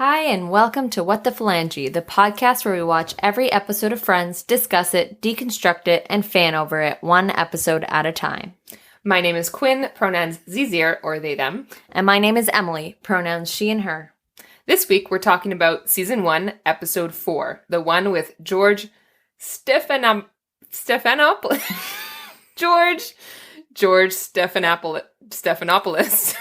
Hi, and welcome to What the Phalange, the podcast where we watch every episode of Friends, discuss it, deconstruct it, and fan over it, one episode at a time. My name is Quinn, pronouns zir or they, them. And my name is Emily, pronouns she and her. This week we're talking about Season 1, Episode 4, the one with George Stephanopoulos. George Stephanopoulos.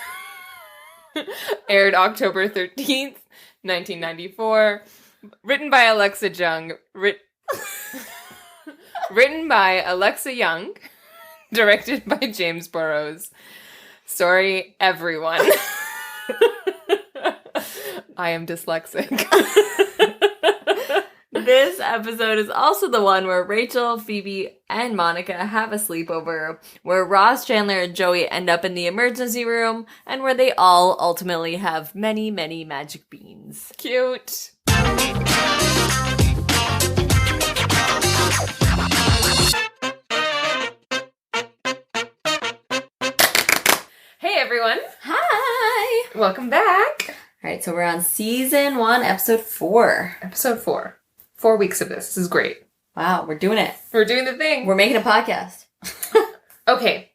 Aired October 13th, 1994. Written by Alexa Young. Written by Alexa Young. Directed by James Burrows. Sorry, everyone. I am dyslexic. This episode is also the one where Rachel, Phoebe, and Monica have a sleepover, where Ross, Chandler, and Joey end up in the emergency room, and where they all ultimately have many, many magic beans. Cute. Hey everyone. Hi! Welcome back. Alright, so we're on Season 1, Episode 4. Episode 4. 4 weeks of this. This is great. Wow, we're doing it. We're doing the thing. We're making a podcast. Okay,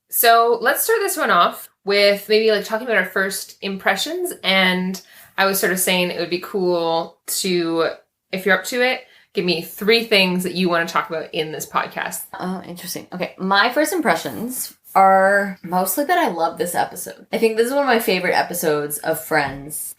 so let's start this one off with maybe like talking about our first impressions. And I was sort of saying it would be cool to, if you're up to it, give me 3 things that you want to talk about in this podcast. Oh, interesting. Okay, my first impressions are mostly that I love this episode. I think this is one of my favorite episodes of Friends,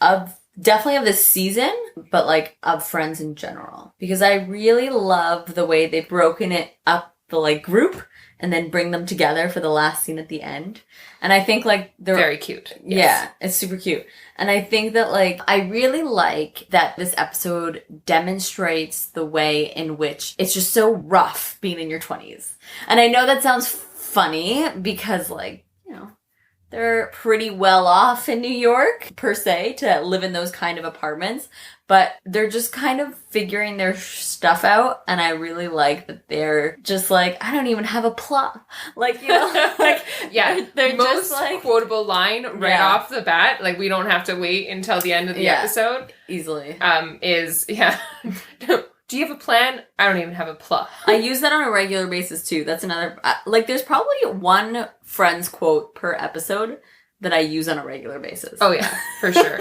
definitely of this season, but like of Friends in general. Because I really love the way they've broken it up, the like group, and then bring them together for the last scene at the end. And I think like they're very cute. Yes. Yeah, it's super cute. And I think that like, I really like that this episode demonstrates the way in which it's just so rough being in your 20s. And I know that sounds funny because like, you know, they're pretty well off in New York, per se, to live in those kind of apartments. But they're just kind of figuring their stuff out. And I really like that they're just like, I don't even have a plot. Like, you know, like, yeah, they're most just like, quotable line right off the bat. Like, we don't have to wait until the end of the episode. Easily. Do you have a plan? I don't even have a plot. I use that on a regular basis too. That's another, like there's probably one Friends quote per episode that I use on a regular basis. Oh yeah, for sure.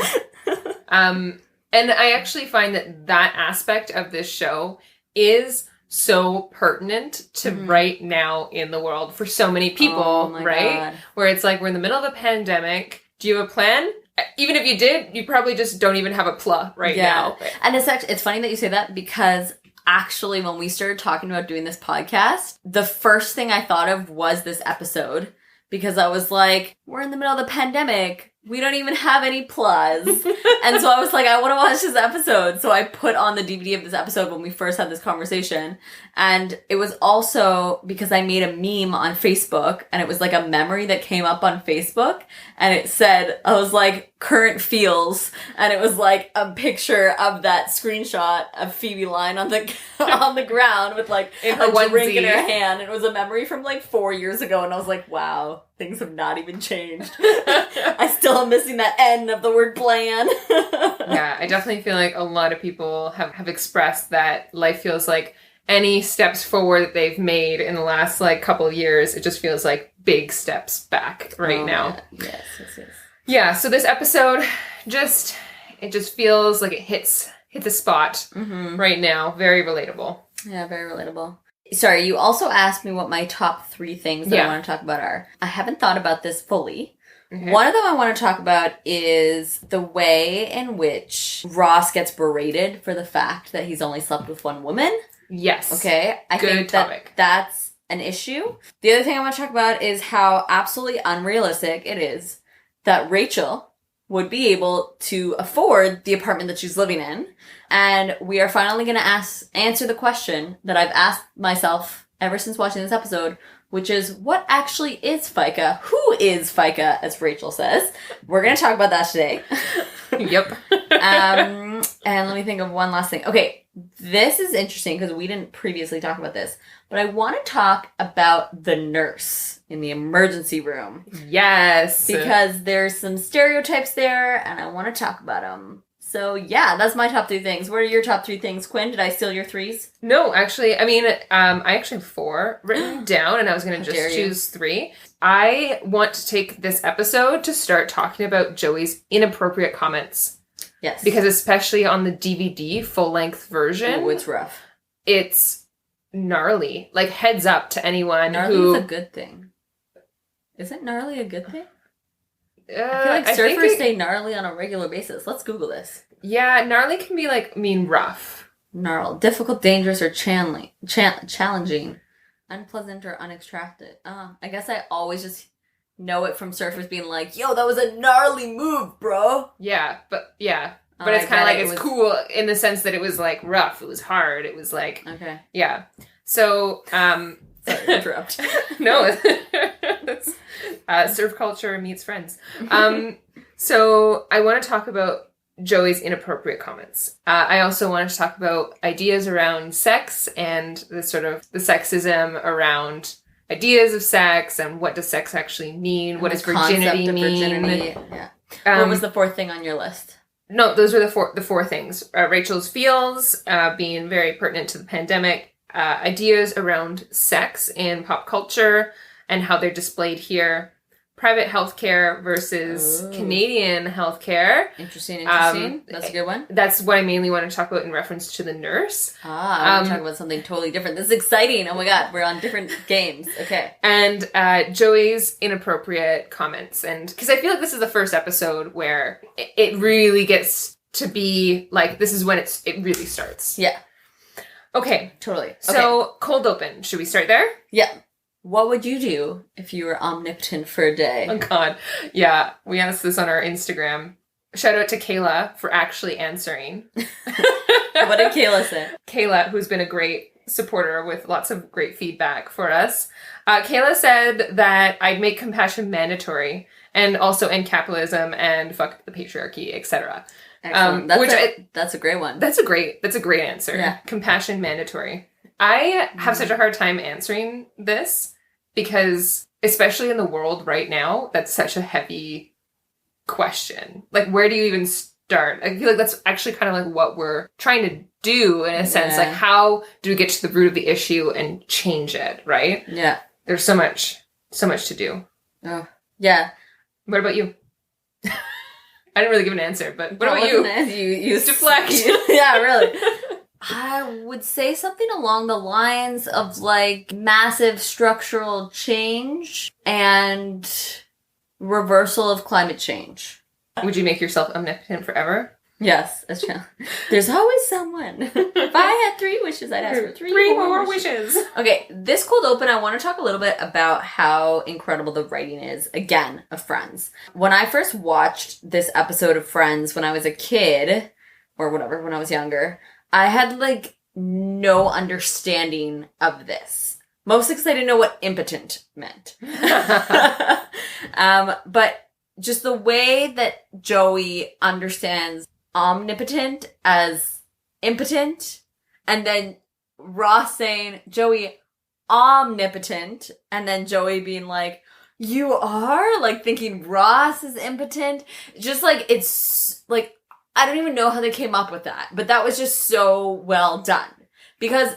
And I actually find that aspect of this show is so pertinent to right now in the world for so many people, right? God. Where it's like, we're in the middle of a pandemic. Do you have a plan? Even if you did, you probably just don't even have a plot now. And it's funny that you say that because actually when we started talking about doing this podcast, the first thing I thought of was this episode because I was like, we're in the middle of the pandemic. We don't even have any plugs. And so I was like, I want to watch this episode. So I put on the DVD of this episode when we first had this conversation. And it was also because I made a meme on Facebook and it was like a memory that came up on Facebook. And it said, I was like, current feels. And it was like a picture of that screenshot of Phoebe lying on the on the ground with like a drink in her hand. And it was a memory from like 4 years ago. And I was like, wow, things have not even changed. I still am missing that N of the word plan. Yeah, I definitely feel like a lot of people have expressed that life feels like any steps forward that they've made in the last like couple of years, it just feels like big steps back now. Yes. Yeah, so this episode just feels like it hits the spot right now. Very relatable. Yeah, very relatable. Sorry, you also asked me what my top 3 things that I want to talk about are. I haven't thought about this fully. Okay. One of them I want to talk about is the way in which Ross gets berated for the fact that he's only slept with one woman. Yes. Okay. I think that's an issue. The other thing I want to talk about is how absolutely unrealistic it is that Rachel would be able to afford the apartment that she's living in. And we are finally going to answer the question that I've asked myself ever since watching this episode, which is, what actually is FICA? Who is FICA, as Rachel says? We're going to talk about that today. Yep. And let me think of one last thing. Okay, this is interesting because we didn't previously talk about this, but I want to talk about the nurse in the emergency room. Yes. Because there's some stereotypes there, and I want to talk about them. So yeah, that's my top 3 things. What are your top 3 things, Quinn? Did I steal your 3s? No, actually, I mean, I actually have 4 written down, and I was going to just choose 3. I want to take this episode to start talking about Joey's inappropriate comments. Yes. Because especially on the DVD full-length version... Oh, it's rough. It's gnarly. Like, heads up to anyone gnarly who... Gnarly is a good thing. Isn't gnarly a good thing? I feel like surfers say gnarly on a regular basis. Let's Google this. Yeah, gnarly can be, like, mean rough. Gnarl. Difficult, dangerous, or challenging. Unpleasant or unextracted. I guess I always just know it from surfers being like, yo, that was a gnarly move, bro. Yeah, but it's kind of like, it's cool in the sense that it was, like, rough. It was hard. It was, like... Okay. Yeah. So, Sorry to interrupt. No. Surf culture meets friends. So I want to talk about Joey's inappropriate comments. I also want to talk about ideas around sex and the sexism around ideas of sex and what does sex actually mean? What does virginity mean? Yeah. What was the 4th thing on your list? No, those were the four things. Rachel's feels, being very pertinent to the pandemic, ideas around sex in pop culture and how they're displayed here, private healthcare versus Canadian healthcare. Interesting. That's a good one. That's what I mainly want to talk about in reference to the nurse. I want to talk about something totally different. This is exciting. Oh my god, we're on different games. Okay. And Joey's inappropriate comments. And because I feel like this is the first episode where it really gets to be like, this is when it really starts. Yeah. Okay. Totally. So, cold open. Should we start there? Yeah. What would you do if you were omnipotent for a day? Oh, God. Yeah, we asked this on our Instagram. Shout out to Kayla for actually answering. What did Kayla say? Kayla, who's been a great supporter with lots of great feedback for us. Kayla said that I'd make compassion mandatory and also end capitalism and fuck the patriarchy, etc. Excellent. That's a great one. That's a great answer. Yeah. Compassion mandatory. I have such a hard time answering this because, especially in the world right now, that's such a heavy question. Like, where do you even start? I feel like that's actually kind of like what we're trying to do in a sense. Like, how do we get to the root of the issue and change it, right? Yeah. There's so much to do. Oh, yeah. What about you? I didn't really give an answer, but what about you? You deflect. Yeah, really. I would say something along the lines of, like, massive structural change and reversal of climate change. Would you make yourself omnipotent forever? Yes, that's true. There's always someone. If I had 3 wishes, I'd ask for 3 more wishes. Okay, this cold open, I want to talk a little bit about how incredible the writing is, again, of Friends. When I first watched this episode of Friends when I was a kid, or whatever, when I was younger, I had, like, no understanding of this. Mostly because I didn't know what impotent meant. But just the way that Joey understands omnipotent as impotent, and then Ross saying, Joey, omnipotent, and then Joey being like, you are? Like, thinking Ross is impotent. Just, like, it's, like, I don't even know how they came up with that, but that was just so well done because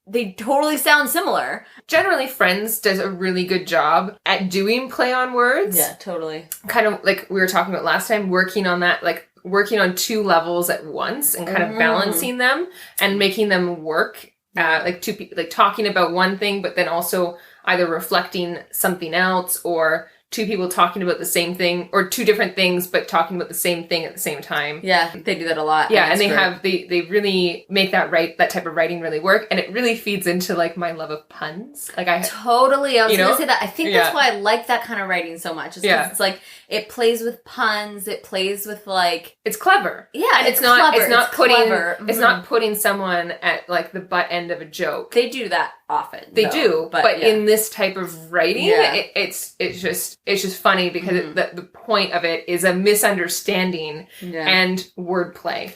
they totally sound similar. Generally, Friends does a really good job at doing play on words. Yeah, totally. Kind of like we were talking about last time, working on that, like working on 2 levels at once and kind of balancing them and making them work. Like 2 people, like talking about one thing, but then also either reflecting something else or 2 people talking about the same thing, or 2 different things, but talking about the same thing at the same time. Yeah, they do that a lot. Yeah, and they really make that type of writing really work, and it really feeds into, like, my love of puns. Like, Totally, I was gonna say that. I think that's why I like that kind of writing so much. Is because it's like, it plays with puns, it plays with, like... It's clever. Yeah, and it's not putting someone at, like, the butt end of a joke. They do that often. They do, but in this type of writing, it's just funny because the point of it is a misunderstanding and wordplay.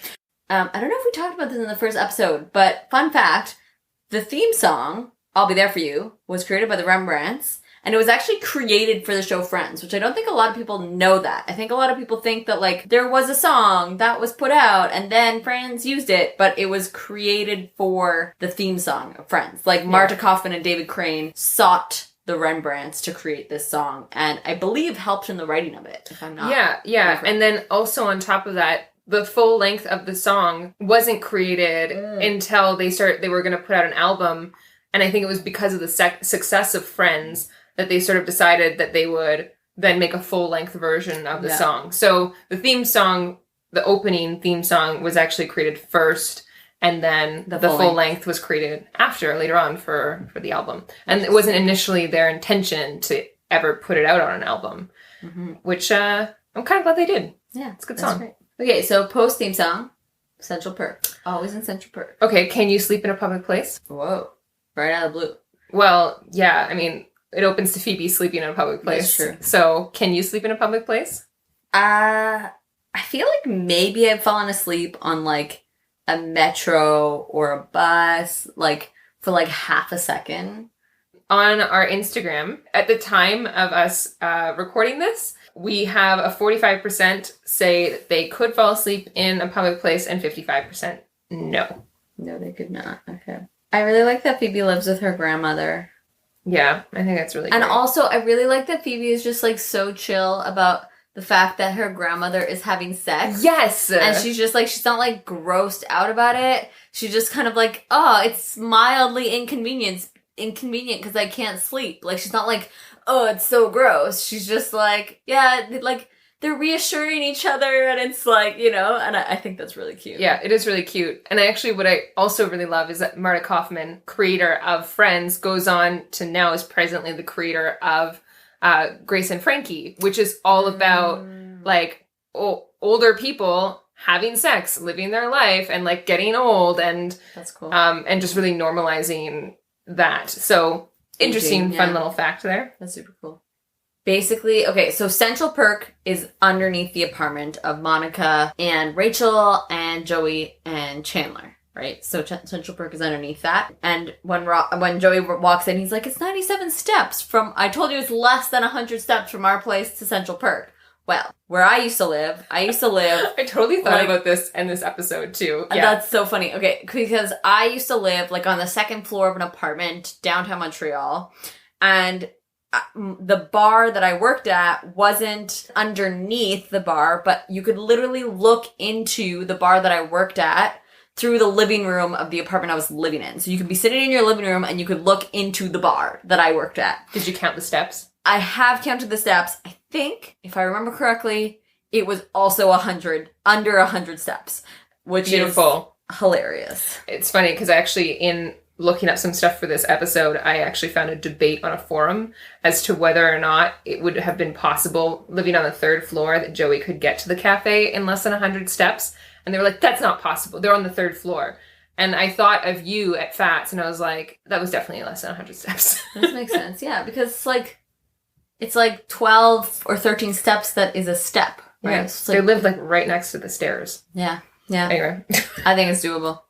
I don't know if we talked about this in the first episode, but fun fact, the theme song, I'll Be There For You, was created by the Rembrandts, And it was actually created for the show Friends, which I don't think a lot of people know that. I think a lot of people think that, like, there was a song that was put out and then Friends used it, but it was created for the theme song of Friends. Like, Marta Kaufman and David Crane sought the Rembrandts to create this song, and I believe helped in the writing of it, if I'm not Yeah. And then also on top of that, the full length of the song wasn't created until they were going to put out an album. And I think it was because of the success of Friends that they sort of decided that they would then make a full-length version of the song. So the theme song, the opening theme song, was actually created first, and then the full length was created later on for the album. And it wasn't initially their intention to ever put it out on an album, which I'm kind of glad they did. Yeah, it's a good song. Great. Okay, so post-theme song, Central Perk. Always in Central Perk. Okay, can you sleep in a public place? Whoa. Right out of the blue. Well, yeah, I mean, it opens to Phoebe sleeping in a public place. That's true. So, can you sleep in a public place? I feel like maybe I've fallen asleep on, like, a metro or a bus, like, for, like, half a second. On our Instagram, at the time of us recording this, we have a 45% say that they could fall asleep in a public place and 55% no. No, they could not. Okay. I really like that Phoebe lives with her grandmother. Yeah, I think that's really great. And also, I really like that Phoebe is just, like, so chill about the fact that her grandmother is having sex. Yes! And she's just, like, she's not, like, grossed out about it. She's just kind of like, oh, it's mildly inconvenient because I can't sleep. Like, she's not like, oh, it's so gross. She's just like, yeah, like, they're reassuring each other, and it's like, you know, and I think that's really cute. Yeah, it is really cute. And what I also really love is that Marta Kaufman, creator of Friends, goes on to now is presently the creator of Grace and Frankie, which is all about, like, older people having sex, living their life, and, like, getting old, and that's cool. And just really normalizing that. So, interesting, fun little fact there. That's super cool. Basically, okay, so Central Perk is underneath the apartment of Monica and Rachel and Joey and Chandler, right? So Central Perk is underneath that. And when Joey walks in, he's like, it's 97 steps from, I told you it's less than 100 steps from our place to Central Perk. Well, where I used to live. I totally thought about this in this episode too. Yeah. That's so funny. Okay, because I used to live, like, on the second floor of an apartment downtown Montreal, and the bar that I worked at wasn't underneath the bar, but you could literally look into the bar that I worked at through the living room of the apartment I was living in. So you could be sitting in your living room and you could look into the bar that I worked at. Did you count the steps? I have counted the steps. I think, if I remember correctly, it was also under 100 steps, which is hilarious. It's funny because in looking up some stuff for this episode, I actually found a debate on a forum as to whether or not it would have been possible, living on the third floor, that Joey could get to the cafe in less than 100 steps. And they were like, that's not possible. They're on the third floor. And I thought of you at Fats, and I was like, that was definitely less than 100 steps. That makes sense, yeah, because it's like 12 or 13 steps that is a step, right? Yeah, so they live, like, right next to the stairs. Yeah. Anyway. I think it's doable.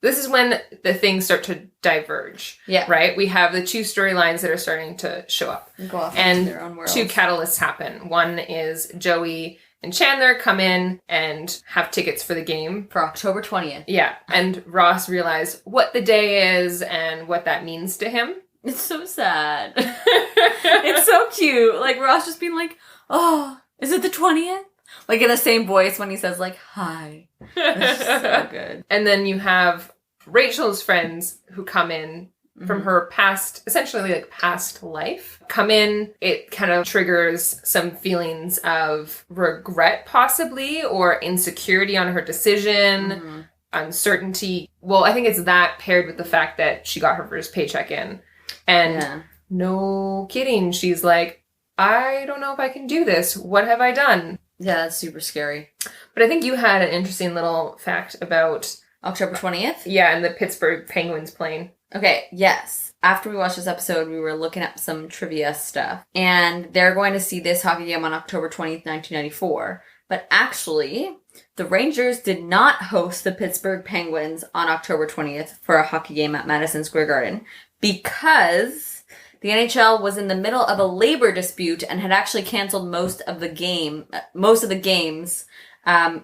This is when the things start to diverge. Yeah. Right? We have the two storylines that are starting to show up. And go off into their own worlds. Two catalysts happen. One is Joey and Chandler come in and have tickets for the game. For October 20th. Yeah. And Ross realized what the day is and what that means to him. It's so sad. It's so cute. Like, Ross just being like, oh, is it the 20th? Like, in the same voice when he says, like, hi. It's so good. And then you have Rachel's friends who come in from her past, essentially, like, past life. Come in, it kind of triggers some feelings of regret, possibly, or insecurity on her decision, uncertainty. Well, I think it's that paired with the fact that she got her first paycheck in. And no kidding, she's like, I don't know if I can do this. What have I done? Yeah, that's super scary. But I think you had an interesting little fact about October 20th? Yeah, and the Pittsburgh Penguins plane. Okay, yes. After we watched this episode, we were looking up some trivia stuff. And they're going to see this hockey game on October 20th, 1994. But actually, the Rangers did not host the Pittsburgh Penguins on October 20th for a hockey game at Madison Square Garden because the NHL was in the middle of a labor dispute and had actually canceled most of the games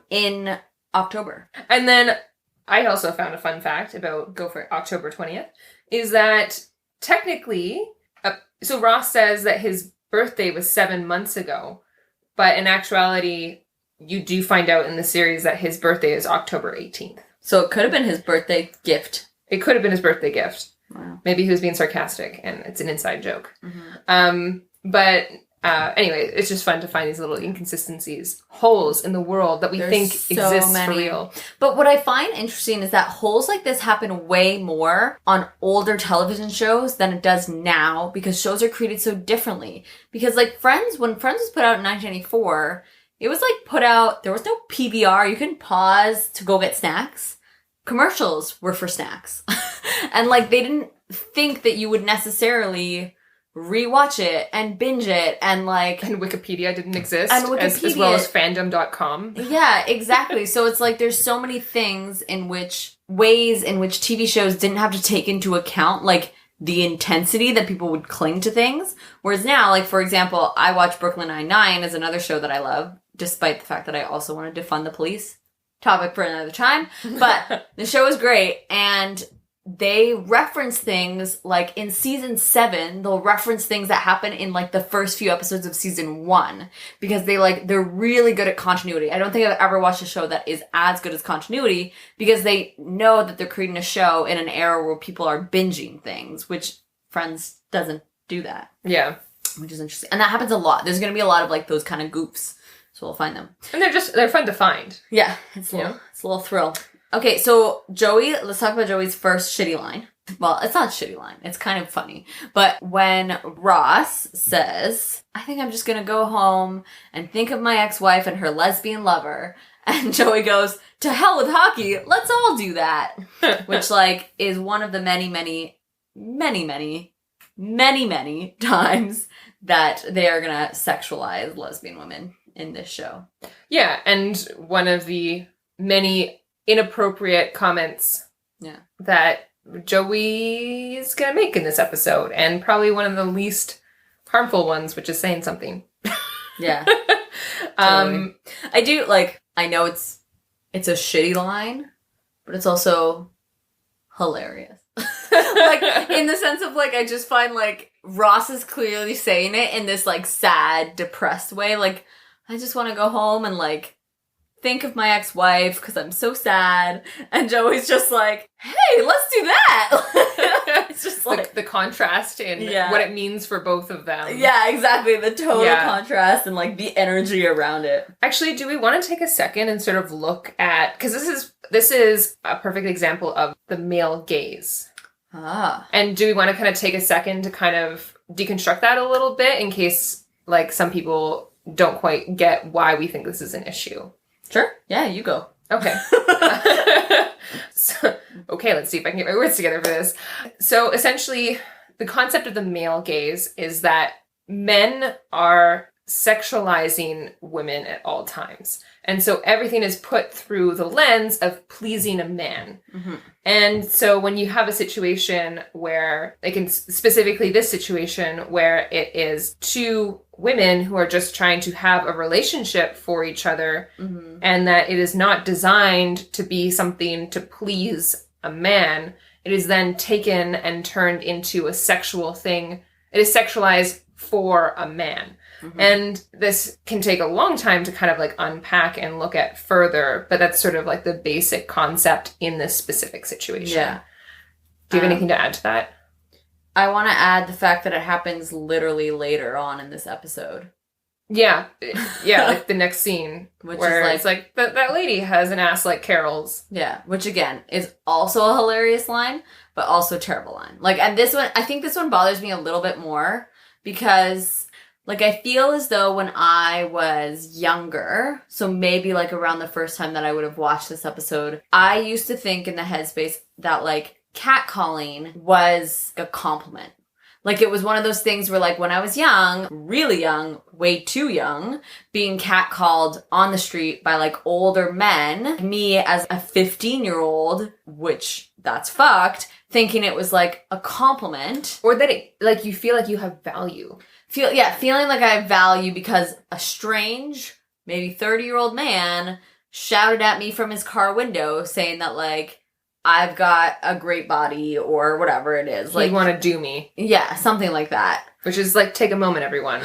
in October. And then I also found a fun fact about October 20th, is that technically, so Ross says that his birthday was 7 months ago, but in actuality, you do find out in the series that his birthday is October 18th. So it could have been his birthday gift. It could have been his birthday gift. Wow. Maybe he was being sarcastic and it's an inside joke. Mm-hmm. But anyway, it's just fun to find these little inconsistencies, holes in the world that we think exist for real. But what I find interesting is that holes like this happen way more on older television shows than it does now, because shows are created so differently. Because like Friends, when Friends was put out in 1994, it was like put out, there was no PBR. You couldn't pause to go get snacks. Commercials were for snacks. And like they didn't think that you would necessarily rewatch it and binge it and like... And Wikipedia didn't exist. And Wikipedia... As well as fandom.com. Yeah, exactly. So it's like there's so many things ways in which TV shows didn't have to take into account like the intensity that people would cling to things. Whereas now, like for example, I watch Brooklyn Nine-Nine as another show that I love, despite the fact that I also want to defund the police. Topic for another time. But the show is great, and they reference things like in season 7, they'll reference things that happen in like the first few episodes of season 1 because they're really good at continuity. I don't think I've ever watched a show that is as good as continuity because they know that they're creating a show in an era where people are binging things, which Friends doesn't do that. Yeah. Which is interesting. And that happens a lot. There's going to be a lot of like those kind of goofs. So we'll find them. And they're fun to find. Yeah. It's a little thrill. Okay, so let's talk about Joey's first shitty line. Well, it's not a shitty line. It's kind of funny. But when Ross says, I think I'm just going to go home and think of my ex-wife and her lesbian lover. And Joey goes, to hell with hockey. Let's all do that. Which, like, is one of the many, many, many, many, many, many times that they are going to sexualize lesbian women in this show. Yeah, and one of the many inappropriate comments that Joey's gonna make in this episode, and probably one of the least harmful ones, which is saying something. Yeah. Totally. I do, like, I know it's a shitty line, but it's also hilarious. Like, in the sense of, like, I just find, like, Ross is clearly saying it in this, like, sad, depressed way. Like, I just want to go home and, like, think of my ex-wife because I'm so sad. And Joey's just like, hey, let's do that. It's just like... The contrast in what it means for both of them. Yeah, exactly. The total contrast and, like, the energy around it. Actually, do we want to take a second and sort of look at... Because this is a perfect example of the male gaze. Ah. And do we want to kind of take a second to kind of deconstruct that a little bit in case, like, some people don't quite get why we think this is an issue? Sure. Yeah, you go. Okay. Okay, let's see if I can get my words together for this. So essentially, the concept of the male gaze is that men are sexualizing women at all times. And so everything is put through the lens of pleasing a man. Mm-hmm. And so when you have a situation where, like in specifically this situation, where it is two women who are just trying to have a relationship for each other, mm-hmm. and that it is not designed to be something to please a man, it is then taken and turned into a sexual thing. It is sexualized for a man. Mm-hmm. And this can take a long time to kind of like unpack and look at further, but that's sort of like the basic concept in this specific situation. Yeah. Do you have anything to add to that? I want to add the fact that it happens literally later on in this episode. Yeah. Yeah, like the next scene where it's like, that lady has an ass like Carol's. Yeah, which again is also a hilarious line, but also a terrible line. Like, and this one, I think this one bothers me a little bit more because... Like, I feel as though when I was younger, so maybe, like, around the first time that I would have watched this episode, I used to think in the headspace that, like, catcalling was a compliment. Like, it was one of those things where, like, when I was young, really young, way too young, being catcalled on the street by, like, older men, me as a 15-year-old, which that's fucked, thinking it was, like, a compliment. Or that it, like, you feel like you have value. Feeling like I have value because a strange, maybe 30-year-old man shouted at me from his car window saying that, like, I've got a great body or whatever it is. Like, you want to do me. Yeah, something like that. Which is like, take a moment, everyone.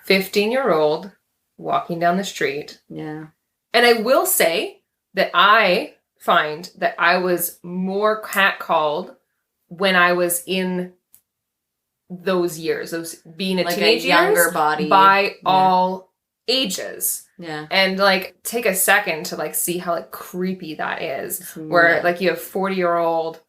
15-year-old walking down the street. Yeah. And I will say that I find that I was more catcalled when I was in those years, those being a like teenage a younger years, body. by all ages. Yeah. And, like, take a second to, like, see how, like, creepy that is. Where, like, you have 40-year-old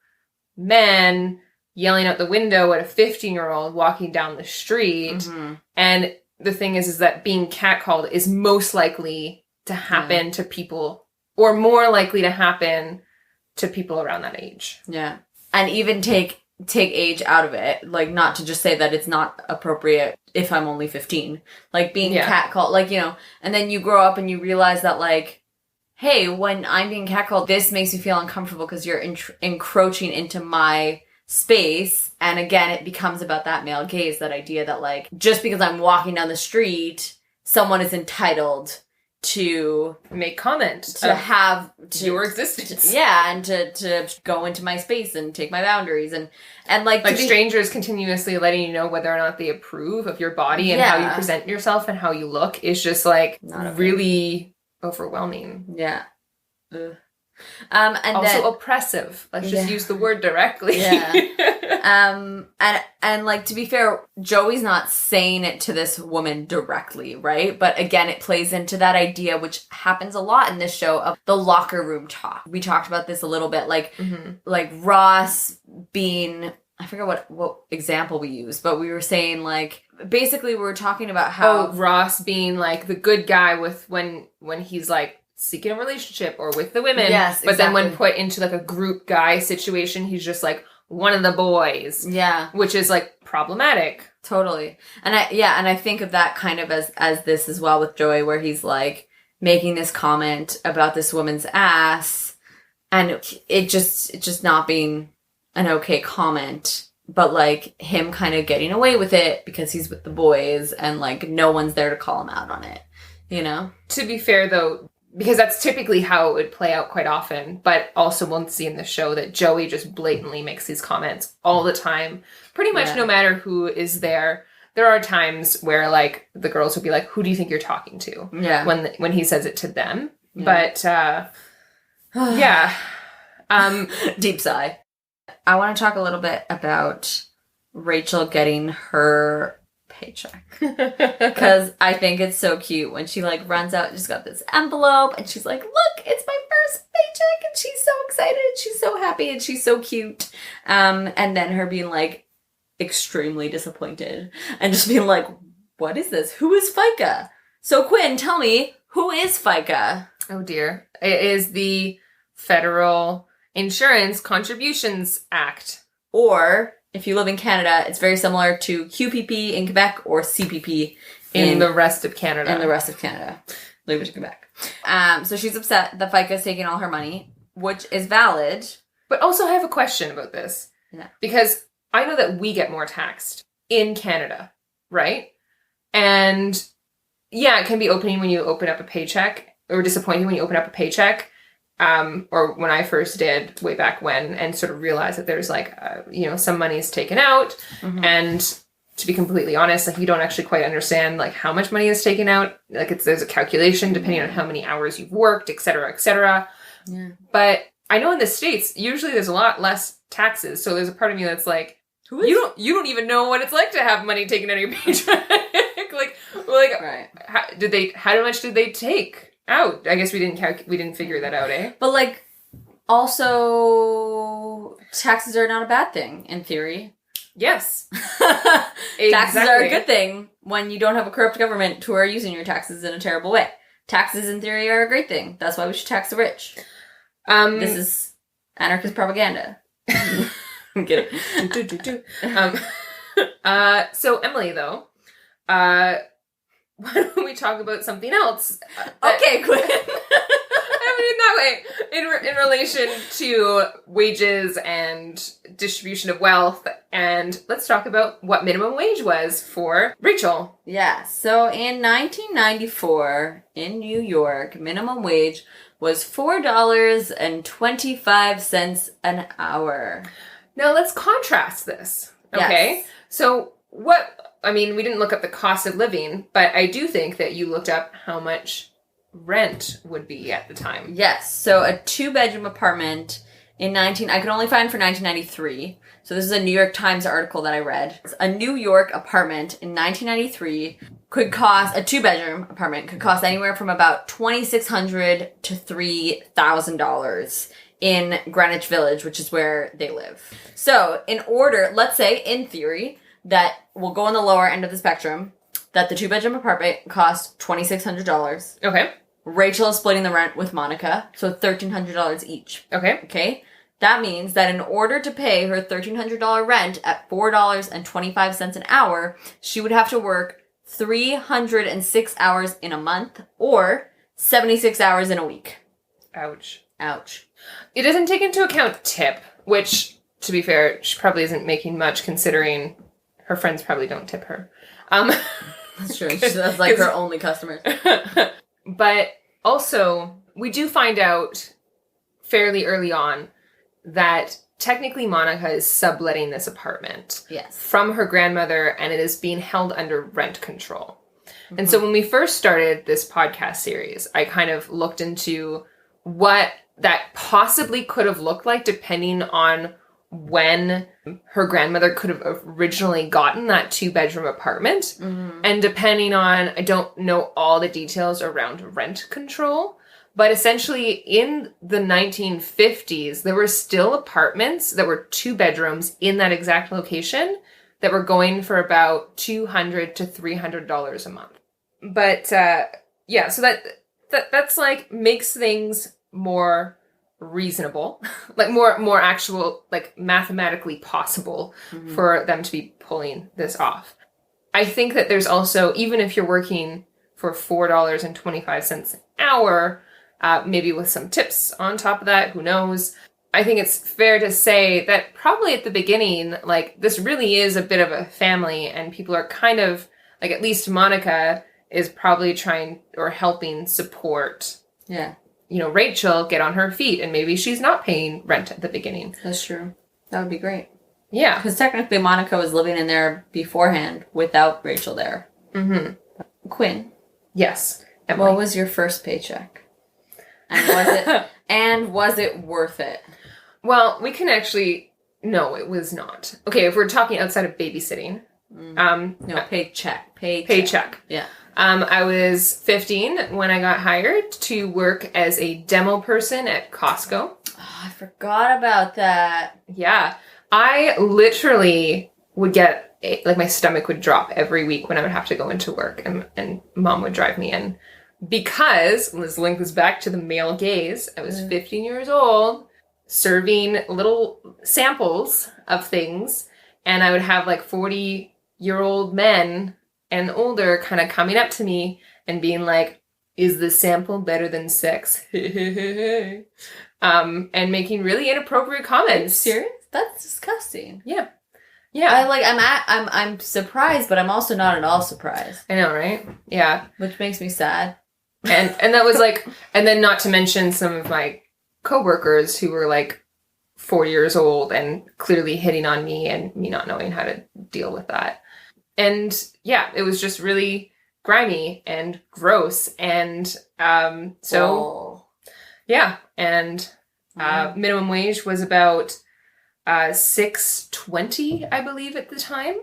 men yelling out the window at a 15-year-old walking down the street. Mm-hmm. And the thing is that being catcalled is most likely to happen to people, or more likely to happen to people around that age. Yeah. And even take age out of it. Like, not to just say that it's not appropriate if I'm only 15. Like, being catcalled, like, you know, and then you grow up and you realize that, like, hey, when I'm being catcalled, this makes me feel uncomfortable because you're encroaching into my space. And again, it becomes about that male gaze, that idea that, like, just because I'm walking down the street, someone is entitled to make comment to have to, your existence. And to go into my space and take my boundaries and like strangers continuously letting you know whether or not they approve of your body and how you present yourself and how you look is just, like, really overwhelming. Yeah. And also then, oppressive. Let's just use the word directly. And like, to be fair, Joey's not saying it to this woman directly, right? But again, it plays into that idea, which happens a lot in this show, of the locker room talk. We talked about this a little bit, like, like Ross being, I forget what example we used, but we were saying, like, basically we were talking about how Ross being, like, the good guy with when he's, like, seeking a relationship or with the women. Yes, but then when put into, like, a group guy situation, he's just, like, one of the boys. Yeah. Which is, like, problematic. Totally. And I think of that kind of as this as well with Joey, where he's, like, making this comment about this woman's ass, and it just not being an okay comment, but, like, him kind of getting away with it because he's with the boys and, like, no one's there to call him out on it, you know? To be fair, though, because that's typically how it would play out quite often, but also we'll see in the show that Joey just blatantly makes these comments all the time. Pretty much no matter who is there. There are times where, like, the girls will be like, who do you think you're talking to? Yeah. When he says it to them. Yeah. But, deep sigh. I want to talk a little bit about Rachel getting her paycheck, because I think it's so cute when she, like, runs out and she's got this envelope and she's like, look, it's my first paycheck, and she's so excited and she's so happy and she's so cute, and then her being, like, extremely disappointed and just being like, what is this? Who is FICA? So Quinn, tell me, who is FICA? Oh dear. It is the Federal Insurance Contributions Act. Or, if you live in Canada, it's very similar to QPP in Quebec or CPP in the rest of Canada. In the rest of Canada. Leave it to Quebec. So she's upset that FICA is taking all her money, which is valid. But also I have a question about this. Yeah. Because I know that we get more taxed in Canada, right? And yeah, it can be opening when you open up a paycheck, or disappointing when you open up a paycheck. Or when I first did way back when, and sort of realized that there's, like, some money is taken out. Mm-hmm. And to be completely honest, like, you don't actually quite understand, like, how much money is taken out. Like, there's a calculation depending on how many hours you've worked, et cetera, et cetera. Yeah. But I know in the States, usually there's a lot less taxes. So there's a part of me that's like, you don't even know what it's like to have money taken out of your paycheck. right. How much did they take out? I guess we didn't figure that out, eh? But, like, also, taxes are not a bad thing, in theory. Yes. Exactly. Taxes are a good thing when you don't have a corrupt government who are using your taxes in a terrible way. Taxes, in theory, are a great thing. That's why we should tax the rich. This is anarchist propaganda. I'm kidding. So Emily, though, why don't we talk about something else? Okay, Quinn. I mean, that way, in relation to wages and distribution of wealth, and let's talk about what minimum wage was for Rachel. Yeah, so in 1994, in New York, minimum wage was $4.25 an hour. Now, let's contrast this, okay? Yes. So, we didn't look up the cost of living, but I do think that you looked up how much rent would be at the time. Yes, so a 2-bedroom apartment I could only find for 1993. So this is a New York Times article that I read. A New York apartment in 1993 could cost, a 2-bedroom apartment could cost anywhere from about $2,600 to $3,000 in Greenwich Village, which is where they live. So let's say in theory that we'll go on the lower end of the spectrum, that the 2-bedroom apartment cost $2,600. Okay. Rachel is splitting the rent with Monica, so $1,300 each. Okay. That means that in order to pay her $1,300 rent at $4.25 an hour, she would have to work 306 hours in a month or 76 hours in a week. Ouch. It doesn't take into account tip, which, to be fair, she probably isn't making much considering her friends probably don't tip her. That's true. That's like her only customers. But also, we do find out fairly early on that technically Monica is subletting this apartment from her grandmother, and it is being held under rent control. Mm-hmm. And so when we first started this podcast series, I kind of looked into what that possibly could have looked like depending on when her grandmother could have originally gotten that 2-bedroom apartment. Mm-hmm. And depending on, I don't know all the details around rent control, but essentially in the 1950s, there were still apartments that were 2 bedrooms in that exact location that were going for about $200 to $300 a month. But so that's like makes things more reasonable, like more actual, like mathematically possible for them to be pulling this off. I think that there's also, even if you're working for $4.25 an hour, maybe with some tips on top of that, who knows? I think it's fair to say that probably at the beginning, like, this really is a bit of a family, and people are kind of, like, at least Monica is probably trying or helping support Rachel get on her feet, and maybe she's not paying rent at the beginning. That's true. That would be great. Yeah. Because technically Monica was living in there beforehand without Rachel there. Mm-hmm. Quinn. Yes. Emily. What was your first paycheck? And was it worth it? Well, we can actually... No, it was not. Okay, if we're talking outside of babysitting. Paycheck. Yeah. I was 15 when I got hired to work as a demo person at Costco. Oh, I forgot about that. Yeah. I literally would get, my stomach would drop every week when I would have to go into work, and Mom would drive me in. Because, let's link this back to the male gaze, I was 15 years old, serving little samples of things, and I would have 40-year-old men and older kind of coming up to me and being like, is the sample better than sex? And making really inappropriate comments. Are you serious? That's disgusting. Yeah. I'm surprised, but I'm also not at all surprised. I know, right? Yeah. Which makes me sad. And that was and then not to mention some of my coworkers who were 4 years old and clearly hitting on me and me not knowing how to deal with that. And yeah, it was just really grimy and gross. And yeah. And minimum wage was about $6.20, I believe, at the time.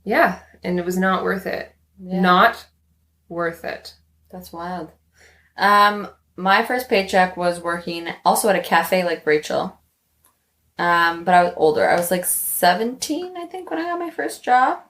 Yeah, and it was not worth it. Yeah. Not worth it. That's wild. My first paycheck was working also at a cafe like Rachel. But I was older. I was 17, I think, when I got my first job.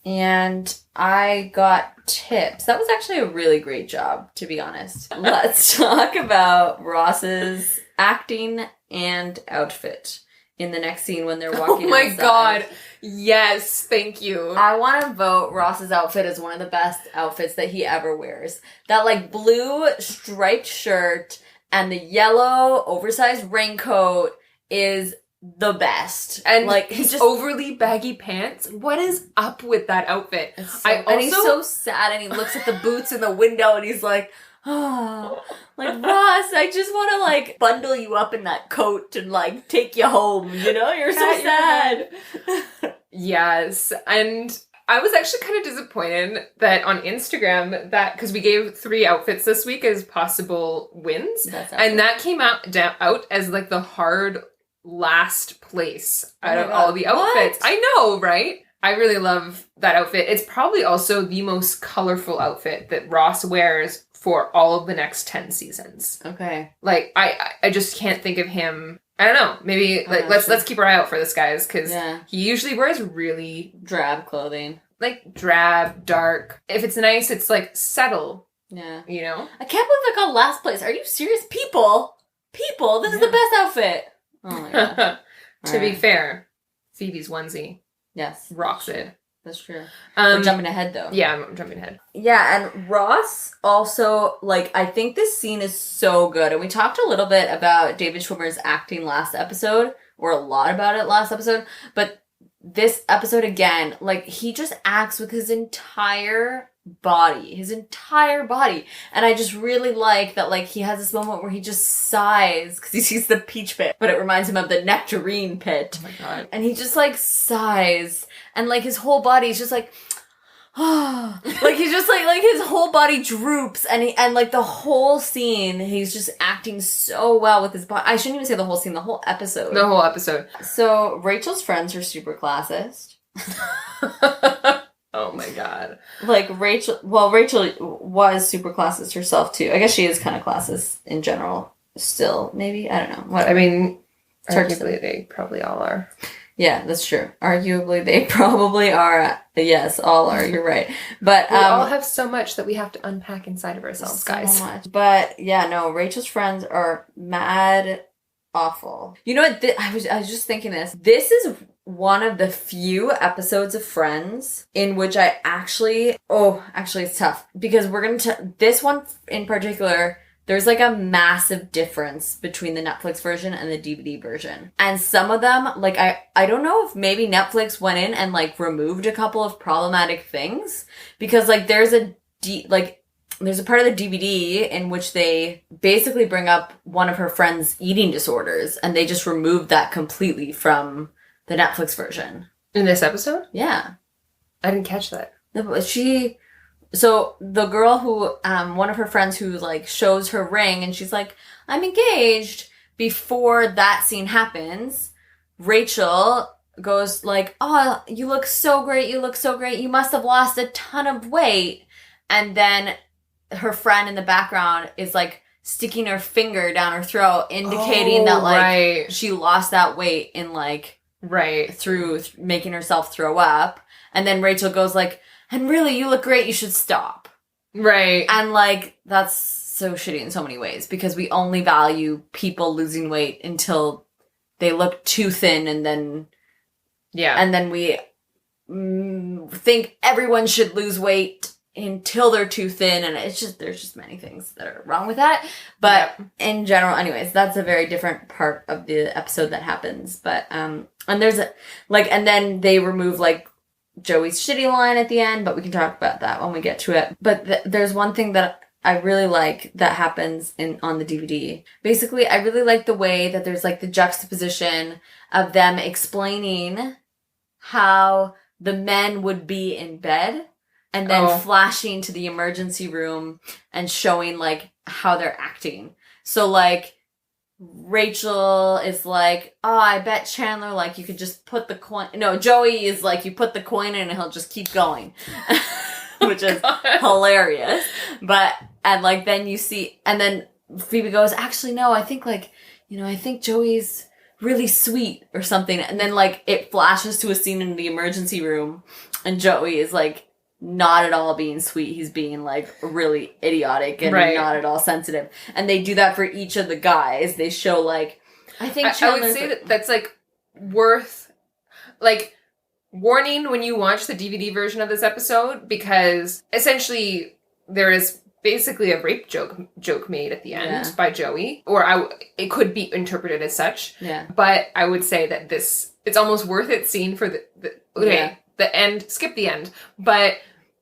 And I got tips. That was actually a really great job, to be honest. Let's talk about Ross's acting and outfit in the next scene when they're walking Oh my outside. God. Yes, thank you. I want to vote Ross's outfit as one of the best outfits that he ever wears. That, like, blue striped shirt and the yellow oversized raincoat is the best. And like his just overly baggy pants. What is up with that outfit? and he's so sad, and he looks at the boots in the window and he's like, oh, like, Ross, I just want to, like, bundle you up in that coat and, like, take you home, you know? You're so sad. Yes. And I was actually kind of disappointed that on Instagram because we gave 3 outfits this week as possible wins. And that came out as, like, the hard last place out of all the outfits. What? I know, right? I really love that outfit. It's probably also the most colorful outfit that Ross wears for all of the next 10 seasons. Okay. Like, I just can't think of him. I don't know. Maybe let's keep our eye out for this, guys, because he usually wears really drab clothing. Like drab, dark. If it's nice, it's like subtle. Yeah. You know? I can't believe I got last place. Are you serious? People, this is the best outfit. Oh my God. To be fair, Phoebe's onesie. Yes. Rocks it. That's true. We're jumping ahead, though. Yeah, I'm jumping ahead. Yeah, and Ross also, like, I think this scene is so good. And we talked a little bit about David Schwimmer's acting last episode, or a lot about it last episode. But this episode, again, like, he just acts with his entire body. And I just really like that, like, he has this moment where he just sighs because he sees the peach pit, but it reminds him of the nectarine pit. Oh my God. And he just, like, sighs. And, like, his whole body is just like, oh, like, he's just like his whole body droops, and like the whole scene, he's just acting so well with his body. I shouldn't even say the whole scene, the whole episode. The whole episode. So Rachel's friends are super classist. Oh my God. Like Rachel was super classist herself too. I guess she is kind of classist in general still, maybe. I don't know. Whatever. I mean, arguably they probably all are. Yeah, that's true. Arguably, they probably are. Yes, all are. You're right. But we all have so much that we have to unpack inside of ourselves, guys. So much. But yeah, no, Rachel's friends are mad awful. You know what? I was just thinking this. This is one of the few episodes of Friends in which I actually it's tough because we're going to, this one in particular, there's like a massive difference between the Netflix version and the DVD version. And some of them, like, I don't know if maybe Netflix went in and, like, removed a couple of problematic things. Because, like, there's a part of the DVD in which they basically bring up one of her friend's eating disorders. And they just removed that completely from the Netflix version. In this episode? Yeah. I didn't catch that. So the girl who, one of her friends who, like, shows her ring and she's like, I'm engaged. Before that scene happens, Rachel goes like, oh, you look so great. You must have lost a ton of weight. And then her friend in the background is, like, sticking her finger down her throat, indicating that, like, she lost that weight in, like, through making herself throw up. And then Rachel goes like, and really, you look great, you should stop. Right. And, like, that's so shitty in so many ways, because we only value people losing weight until they look too thin, and then... Yeah. And then we think everyone should lose weight until they're too thin, and it's just, there's just many things that are wrong with that. But in general, anyways, that's a very different part of the episode that happens. But, and there's, and then they remove, like, Joey's shitty line at the end, but we can talk about that when we get to it. But there's one thing that I really like that happens on the DVD. Basically, I really like the way that there's, like, the juxtaposition of them explaining how the men would be in bed and then flashing to the emergency room and showing, like, how they're acting. So, like, Rachel is like, oh, I bet Chandler, like, you could just put the coin... No, Joey is like, you put the coin in and he'll just keep going. Which is hilarious. But, and, like, then you see... And then Phoebe goes, actually, no, I think, like, I think Joey's really sweet or something. And then, like, it flashes to a scene in the emergency room and Joey is, like, not at all being sweet. He's being, like, really idiotic and not at all sensitive. And they do that for each of the guys. They show, like, I think I would say that's, like, worth, like, warning when you watch the DVD version of this episode, because essentially there is basically a rape joke made at the end by Joey, or it could be interpreted as such. Yeah. But I would say that it's almost worth it seeing for the end, skip the end, but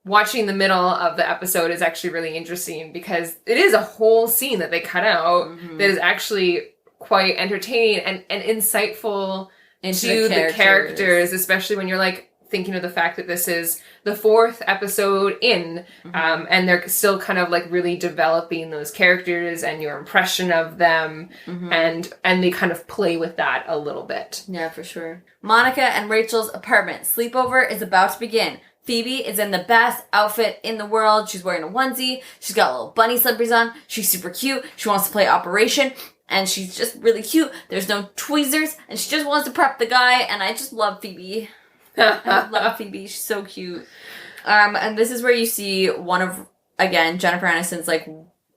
watching the middle of the episode is actually really interesting, because it is a whole scene that they cut out that is actually quite entertaining and insightful into the characters, especially when you're like thinking of the fact that this is the 4th episode in, and they're still kind of like really developing those characters and your impression of them, and they kind of play with that a little bit. Yeah, for sure. Monica and Rachel's apartment sleepover is about to begin. Phoebe is in the best outfit in the world. She's wearing a onesie. She's got little bunny slippers on. She's super cute. She wants to play Operation. And she's just really cute. There's no tweezers. And she just wants to prep the guy. And I just love Phoebe. I love Phoebe. She's so cute. And this is where you see one of, again, Jennifer Aniston's, like,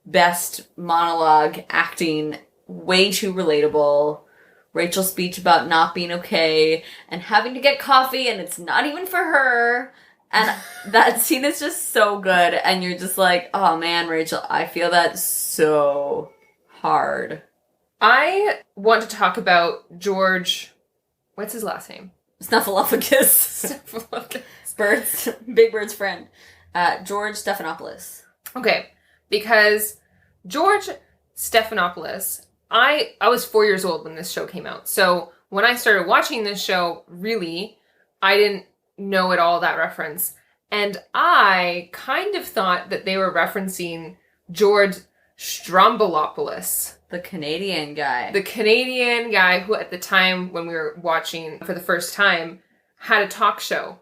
best monologue acting. Way too relatable. Rachel's speech about not being okay. And having to get coffee. And it's not even for her. And that scene is just so good. And you're just like, oh man, Rachel, I feel that so hard. I want to talk about George. What's his last name? Snuffleupagus. Bird's, Big Bird's friend. George Stephanopoulos. Okay. Because George Stephanopoulos, I was 4 years old when this show came out. So when I started watching this show, really, I didn't know at all that reference. And I kind of thought that they were referencing George Stroumboulopoulos. The Canadian guy. The Canadian guy who at the time when we were watching for the first time had a talk show.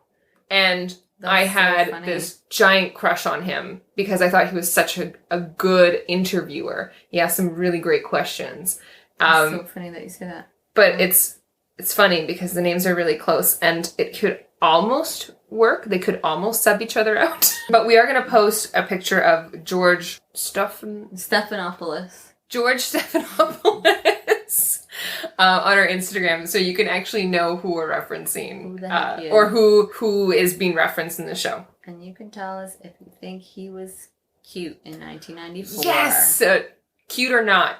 And I had this giant crush on him because I thought he was such a good interviewer. He asked some really great questions. It's so funny that you say that. But it's funny because the names are really close and it could almost work. They could almost sub each other out. But we are going to post a picture of George Stephanopoulos. George Stephanopoulos on our Instagram, so you can actually know who we're referencing, or who is being referenced in the show. And you can tell us if you think he was cute in 1994. Yes! Cute or not.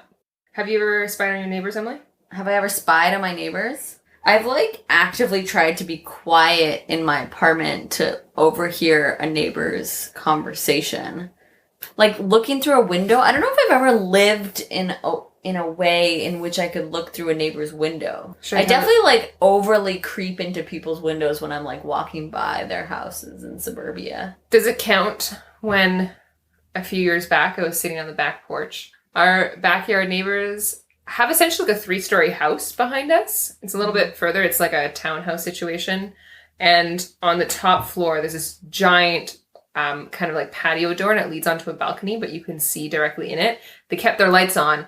Have you ever spied on your neighbors, Emily? Have I ever spied on my neighbors? I've, like, actively tried to be quiet in my apartment to overhear a neighbor's conversation. Like, looking through a window. I don't know if I've ever lived in a way in which I could look through a neighbor's window. I definitely, like, overly creep into people's windows when I'm, like, walking by their houses in suburbia. Does it count when, a few years back, I was sitting on the back porch? Our backyard neighbors have essentially like a 3-story house behind us. It's a little bit further. It's like a townhouse situation. And on the top floor, there's this giant kind of like patio door, and it leads onto a balcony, but you can see directly in it. They kept their lights on,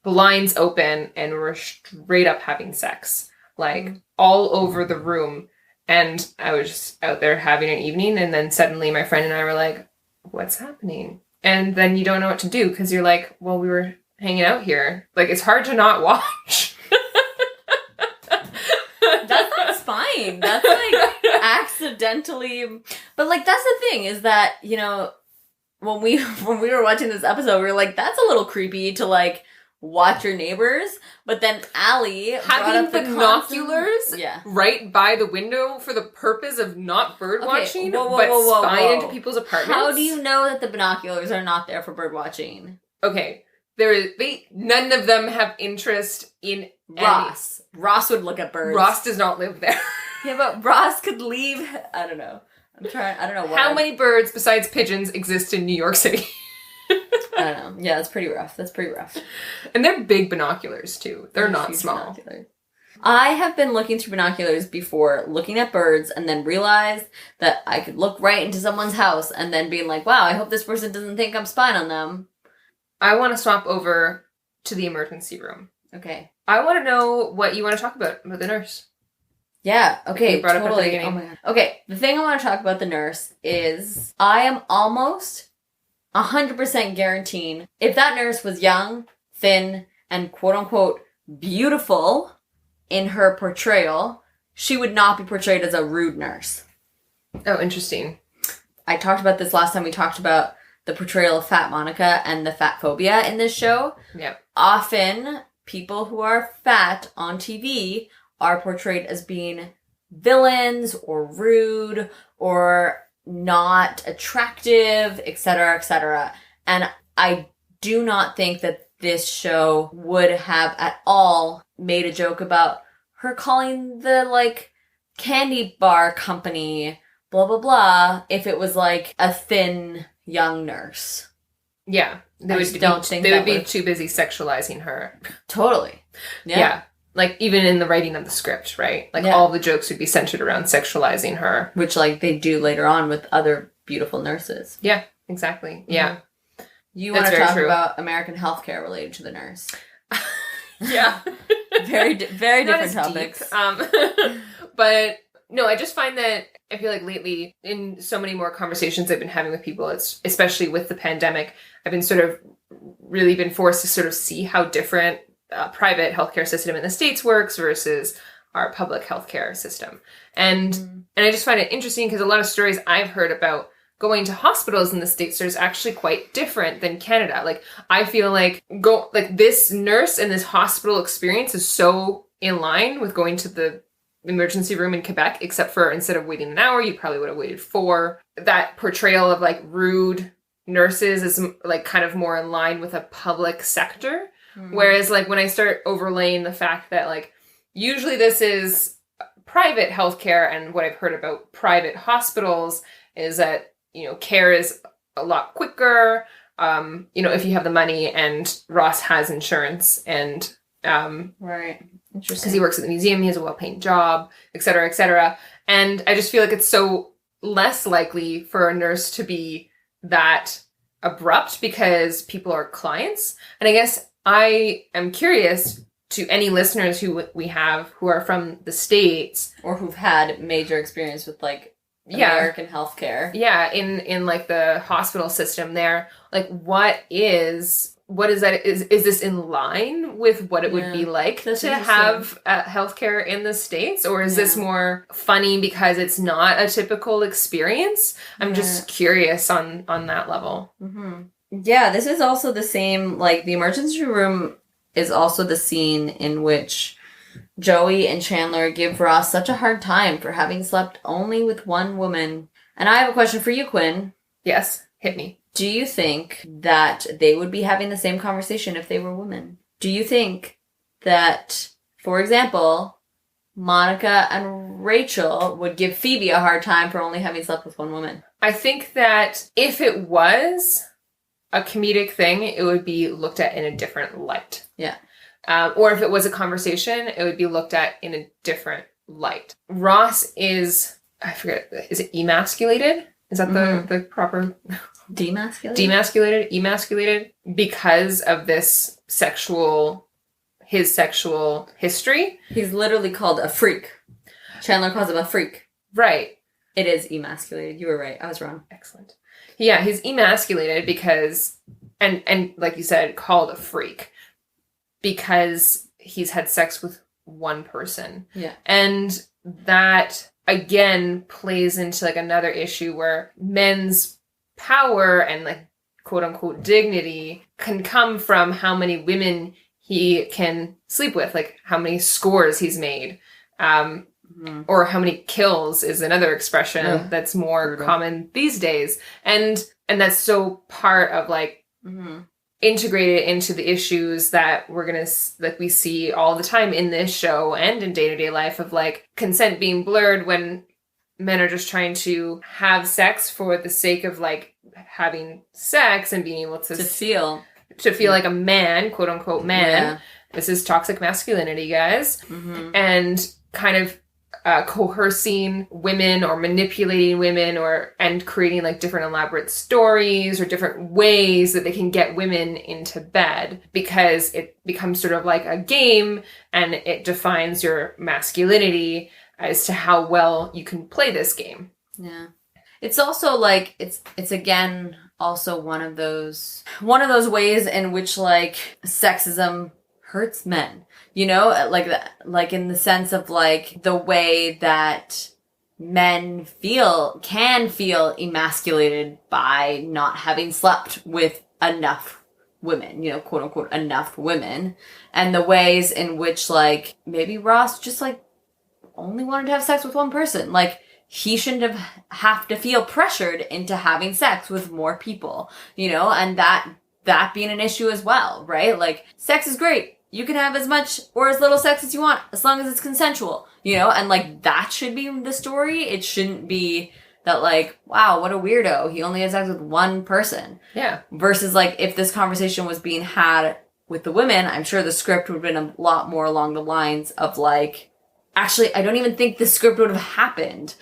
blinds open, and were straight up having sex, like all over the room. And I was just out there having an evening, and then suddenly my friend and I were like, what's happening? And then you don't know what to do because you're like, well, we were hanging out here. Like, it's hard to not watch. That's not spying. That's like accidentally. But like, that's the thing is that, you know, when we were watching this episode, we were like, that's a little creepy to like watch your neighbors. But then Allie having binoculars right by the window for the purpose of not bird watching, but spying into people's apartments. How do you know that the binoculars are not there for bird watching? Okay. None of them have interest in Ross. Ross would look at birds. Ross does not live there. Yeah, but Ross could leave. I don't know. I don't know what. How many birds besides pigeons exist in New York City? I don't know. Yeah, that's pretty rough. And they're big binoculars too. They're not small. Binoculars. I have been looking through binoculars before, looking at birds, and then realized that I could look right into someone's house and then being like, wow, I hope this person doesn't think I'm spying on them. I want to swap over to the emergency room. Okay. I want to know what you want to talk about the nurse. Yeah, okay, you brought totally. Up at the beginning. Oh my God. Okay, the thing I want to talk about the nurse is I am almost 100% guaranteeing if that nurse was young, thin, and quote-unquote beautiful in her portrayal, she would not be portrayed as a rude nurse. Oh, interesting. I talked about this last time we talked about the portrayal of Fat Monica and the fat phobia in this show. Yeah. Often, people who are fat on TV are portrayed as being villains or rude or not attractive, etc., etc. And I do not think that this show would have at all made a joke about her calling the, like, candy bar company blah, blah, blah, if it was, like, a thin young nurse. Yeah. They would be too busy sexualizing her. Totally. Yeah. Like, even in the writing of the script, right? Like, all the jokes would be centered around sexualizing her. Which, like, they do later on with other beautiful nurses. Yeah, exactly. Yeah. You want to talk about American healthcare related to the nurse. Yeah. very different topics. But, no, I just find that I feel like lately, in so many more conversations I've been having with people, it's especially with the pandemic, I've been sort of really been forced to sort of see how different private healthcare system in the States works versus our public healthcare system. And I just find it interesting because a lot of stories I've heard about going to hospitals in the States are actually quite different than Canada. Like, I feel like this nurse and this hospital experience is so in line with going to the emergency room in Quebec, except for instead of waiting an hour, you probably would have waited 4. That portrayal of, like, rude nurses is, like, kind of more in line with a public sector. Whereas, like, when I start overlaying the fact that, like, usually this is private healthcare, and what I've heard about private hospitals is that, you know, care is a lot quicker, you know, if you have the money, and Ross has insurance, and right. Interesting. Because he works at the museum, he has a well-paying job, et cetera, et cetera. And I just feel like it's so less likely for a nurse to be that abrupt because people are clients. And I guess I am curious to any listeners who we have who are from the States. Or who've had major experience with, like, American healthcare. Yeah, in like the hospital system there. Like, what is that? Is this in line with what it would be like to have healthcare in the States? Or is this more funny because it's not a typical experience? I'm just curious on that level. Mm-hmm. Yeah, this is also the same, like, the emergency room is also the scene in which Joey and Chandler give Ross such a hard time for having slept only with one woman. And I have a question for you, Quinn. Yes, hit me. Do you think that they would be having the same conversation if they were women? Do you think that, for example, Monica and Rachel would give Phoebe a hard time for only having slept with one woman? I think that if it was a comedic thing, it would be looked at in a different light. Yeah. Or if it was a conversation, it would be looked at in a different light. Ross is, I forget, is it emasculated? Is that the proper... Demasculated? Emasculated because of this his sexual history. He's literally called a freak. Chandler calls him a freak. Right. It is emasculated. You were right. I was wrong. Excellent. Yeah, he's emasculated because, and like you said, called a freak because he's had sex with one person. Yeah. And that, again, plays into, like, another issue where men's power and, like, quote unquote dignity can come from how many women he can sleep with, like how many scores he's made, or how many kills is another expression that's more common these days, and that's so part of, like, integrated into the issues that we see all the time in this show and in day-to-day life of, like, consent being blurred when men are just trying to have sex for the sake of, like, having sex and being able to feel like a man, quote unquote man. Yeah. This is toxic masculinity, guys. And kind of coercing women or manipulating women and creating, like, different elaborate stories or different ways that they can get women into bed because it becomes sort of like a game and it defines your masculinity as to how well you can play this game. Yeah. It's also, like, it's again also one of those ways in which, like, sexism hurts men, you know, like in the sense of like the way that men can feel emasculated by not having slept with enough women, you know, quote unquote, enough women, and the ways in which like maybe Ross just like only wanted to have sex with one person. Like, he shouldn't have to feel pressured into having sex with more people, you know, and that being an issue as well, right? Like, sex is great. You can have as much or as little sex as you want, as long as it's consensual, you know, and like, that should be the story. It shouldn't be that like, wow, what a weirdo. He only has sex with one person. Yeah. Versus like, if this conversation was being had with the women, I'm sure the script would have been a lot more along the lines of like, actually, I don't even think the script would have happened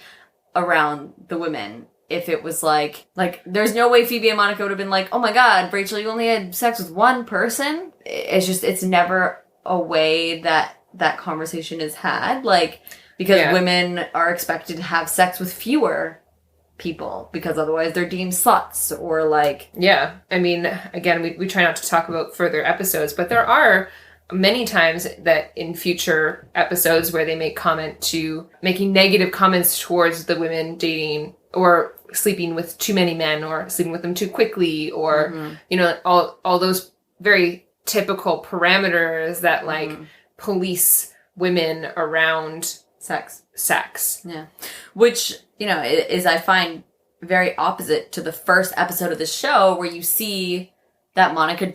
around the women if it was like there's no way Phoebe and Monica would have been like, oh my god, Rachel, you only had sex with one person. It's never a way that conversation is had, like, because women are expected to have sex with fewer people because otherwise they're deemed sluts or like... Yeah, I mean, again, we try not to talk about further episodes, but there are many times that in future episodes where they making negative comments towards the women dating or sleeping with too many men or sleeping with them too quickly or, you know, all those very typical parameters that like police women around sex. Yeah. Which, you know, is I find very opposite to the first episode of the show where you see that Monica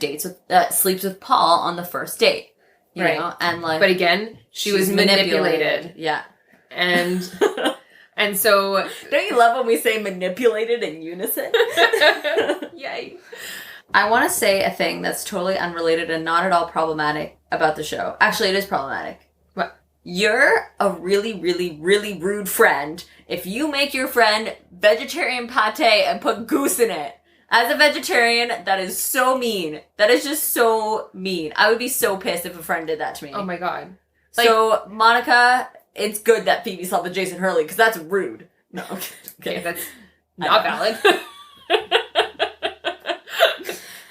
sleeps with Paul on the first date, you know, and like, but again, she was manipulated. Yeah. And so, don't you love when we say manipulated in unison? Yay. I want to say a thing that's totally unrelated and not at all problematic about the show. Actually, it is problematic. What? You're a really, really, really rude friend if you make your friend vegetarian pate and put goose in it. As a vegetarian, that is so mean. That is just so mean. I would be so pissed if a friend did that to me. Oh my god. Like, so, Monica, it's good that Phoebe slept with Jason Hurley, because that's rude. No, okay. That's not valid.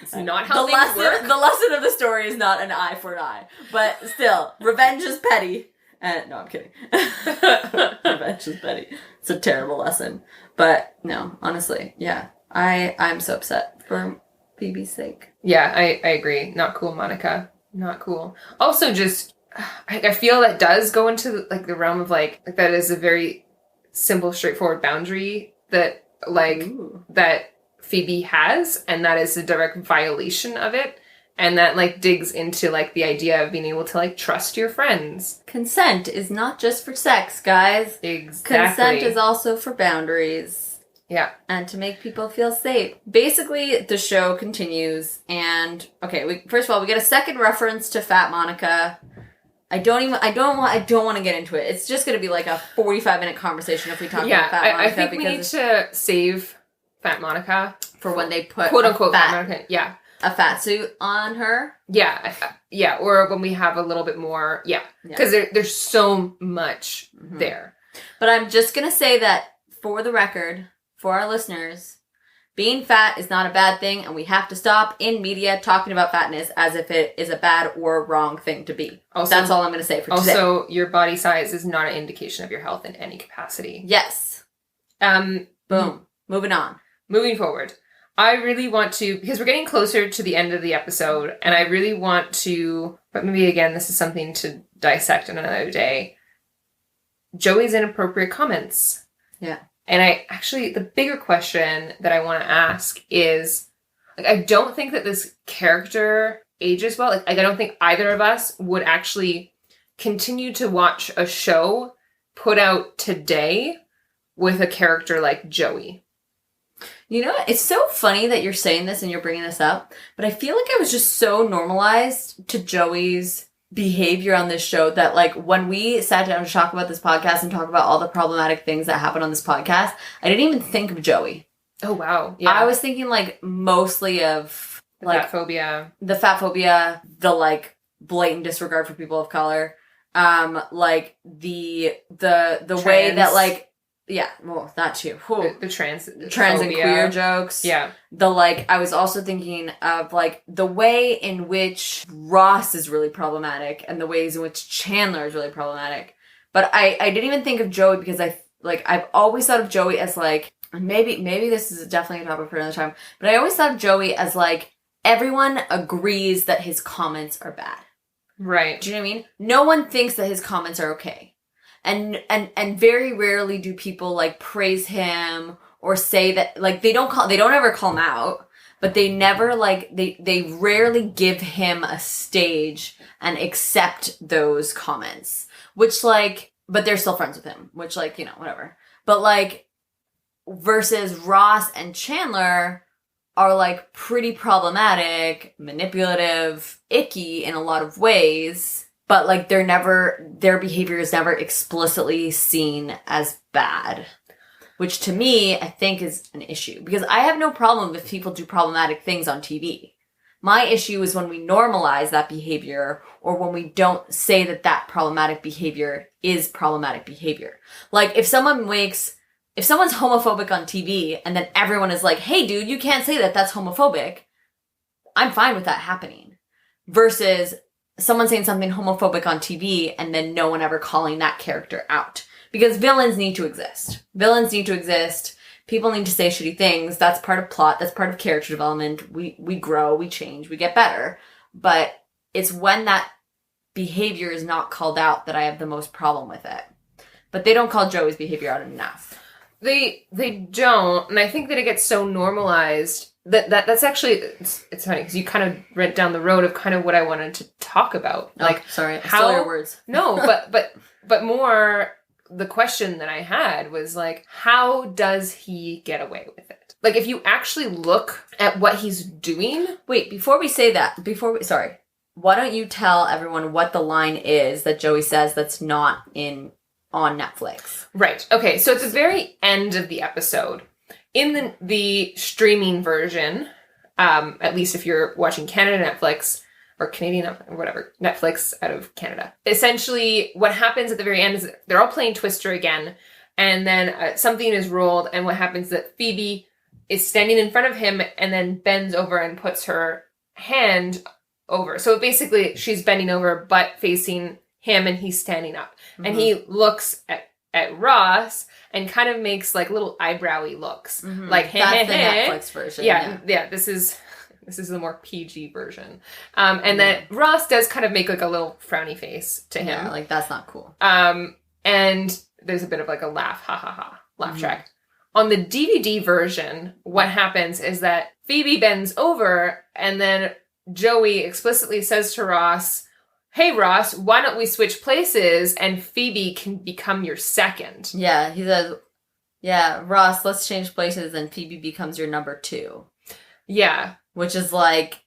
It's not how things work. The lesson of the story is not an eye for an eye. But still, revenge is petty. No, I'm kidding. Revenge is petty. It's a terrible lesson. But, no, honestly, yeah. I'm so upset for Phoebe's sake. Yeah, I agree. Not cool, Monica. Not cool. Also, just, I feel that does go into, like, the realm of, like that is a very simple, straightforward boundary that, like, that Phoebe has, and that is a direct violation of it. And that, like, digs into, like, the idea of being able to, like, trust your friends. Consent is not just for sex, guys. Exactly. Consent is also for boundaries. Yeah. And to make people feel safe. Basically, the show continues, and, okay, first of all, we get a second reference to Fat Monica. I don't want to get into it. It's just going to be like a 45-minute conversation if we talk about Fat Monica. I think we need to save Fat Monica. For when they put quote-unquote Fat Monica. Yeah. A fat suit on her? Yeah. Yeah, or when we have a little bit more, because there's so much there. But I'm just going to say that, for the record, for our listeners, being fat is not a bad thing, and we have to stop in media talking about fatness as if it is a bad or wrong thing to be. Also, that's all I'm going to say for today. Also, your body size is not an indication of your health in any capacity. Yes. Boom. Moving on. Moving forward. I really want to, because we're getting closer to the end of the episode, and I really want to, but maybe again, this is something to dissect on another day. Joey's inappropriate comments. Yeah. And the bigger question that I want to ask is, like, I don't think that this character ages well. Like, I don't think either of us would actually continue to watch a show put out today with a character like Joey. You know, it's so funny that you're saying this and you're bringing this up, but I feel like I was just so normalized to Joey's behavior on this show that, like, when we sat down to talk about this podcast and talk about all the problematic things that happen on this podcast, I didn't even think of Joey. Oh, wow. Yeah. I was thinking, like, mostly of, like, fat phobia. The fat phobia, the, like, blatant disregard for people of color, like, the way that, like, Yeah, well, that too. The trans and phobia. queer jokes. Yeah. I was also thinking of, like, the way in which Ross is really problematic and the ways in which Chandler is really problematic. But I didn't even think of Joey because I've always thought of Joey as, like, maybe this is definitely a topic for another time, but I always thought of Joey as, like, everyone agrees that his comments are bad. Right. Do you know what I mean? No one thinks that his comments are okay. And very rarely do people, like, praise him or say that, like, they don't ever call him out, but they never, like, they rarely give him a stage and accept those comments, which, like, but they're still friends with him, which, like, you know, whatever. But, like, versus Ross and Chandler are, like, pretty problematic, manipulative, icky in a lot of ways. But, like, their behavior is never explicitly seen as bad. Which, to me, I think is an issue. Because I have no problem if people do problematic things on TV. My issue is when we normalize that behavior, or when we don't say that problematic behavior is problematic behavior. Like, if someone's homophobic on TV, and then everyone is like, hey, dude, you can't say that's homophobic, I'm fine with that happening. Versus someone saying something homophobic on TV and then no one ever calling that character out. Because villains need to exist. People need to say shitty things. That's part of plot. That's part of character development. We grow, we change, we get better. But it's when that behavior is not called out that I have the most problem with it. But they don't call Joey's behavior out enough. They don't. And I think that it gets so normalized that's actually, it's funny because you kind of went down the road of kind of what I wanted to talk about. Like, sorry, I how, stole your words. No, but more the question that I had was, like, how does he get away with it? Like, if you actually look at what he's doing. Wait, before we say that, sorry, why don't you tell everyone what the line is that Joey says that's not on Netflix? Right. Okay. So at the very end of the episode, in the streaming version, at least if you're watching Canada Netflix or Canadian or whatever, Netflix out of Canada, essentially what happens at the very end is they're all playing Twister again, and then something is rolled, and what happens is that Phoebe is standing in front of him and then bends over and puts her hand over. So basically she's bending over but facing him, and he's standing up. Mm-hmm. And he looks at Ross and kind of makes, like, little eyebrowy looks. Mm-hmm. Like, that's the Netflix version. Yeah, this is the more PG version. And then Ross does kind of make, like, a little frowny face to him. Yeah, like, that's not cool. And there's a bit of, like, a laugh, ha ha ha, laugh track. On the DVD version, what happens is that Phoebe bends over, and then Joey explicitly says to Ross, hey, Ross, why don't we switch places and Phoebe can become your second? Yeah, he says, yeah, Ross, let's change places and Phoebe becomes your number 2. Yeah. Which is like,